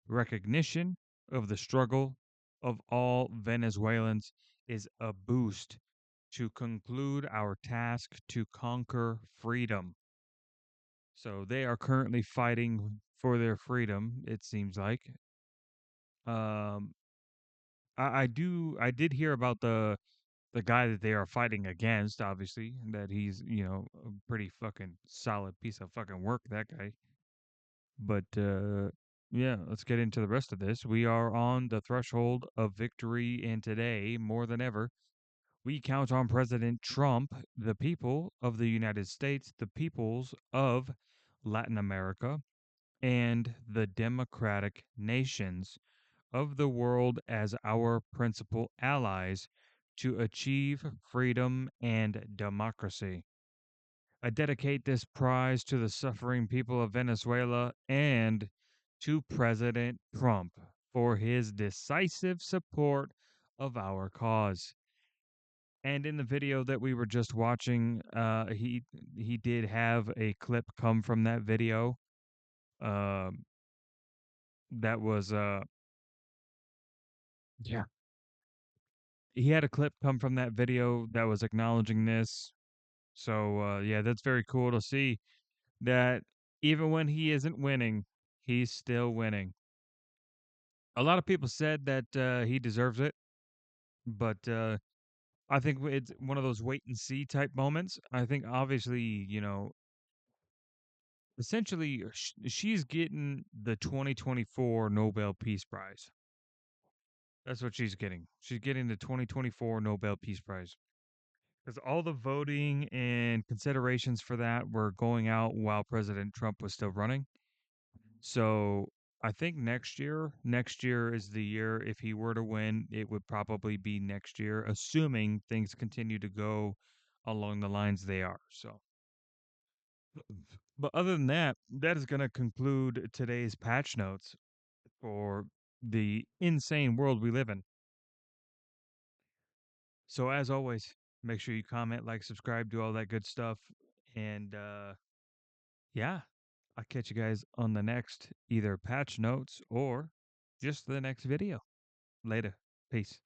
recognition of the struggle of all Venezuelans is a boost to conclude our task to conquer freedom. So they are currently fighting for their freedom, it seems like. Um, I did hear about the guy that they are fighting against, obviously, that he's, a pretty fucking solid piece of fucking work, that guy. But yeah, let's get into the rest of this. We are on the threshold of victory, and today, more than ever, we count on President Trump, the people of the United States, the peoples of Latin America, and the democratic nations of the world as our principal allies to achieve freedom and democracy. I dedicate this prize to the suffering people of Venezuela and to President Trump for his decisive support of our cause. And in the video that we were just watching, he did have a clip come from that video. That was yeah. He had a clip come from that video that was acknowledging this. So yeah, that's very cool to see that even when he isn't winning, he's still winning. A lot of people said that he deserves it, but I think it's one of those wait and see type moments. I think obviously, essentially she's getting the 2024 Nobel Peace Prize. That's what she's getting. She's getting the 2024 Nobel Peace Prize. Because all the voting and considerations for that were going out while President Trump was still running. So I think next year is the year. If he were to win, it would probably be next year, assuming things continue to go along the lines they are. So, but other than that, that is going to conclude today's patch notes for the insane world we live in. So as always, make sure you comment, like, subscribe, do all that good stuff. And yeah, I'll catch you guys on the next either patch notes or just the next video. Later. Peace.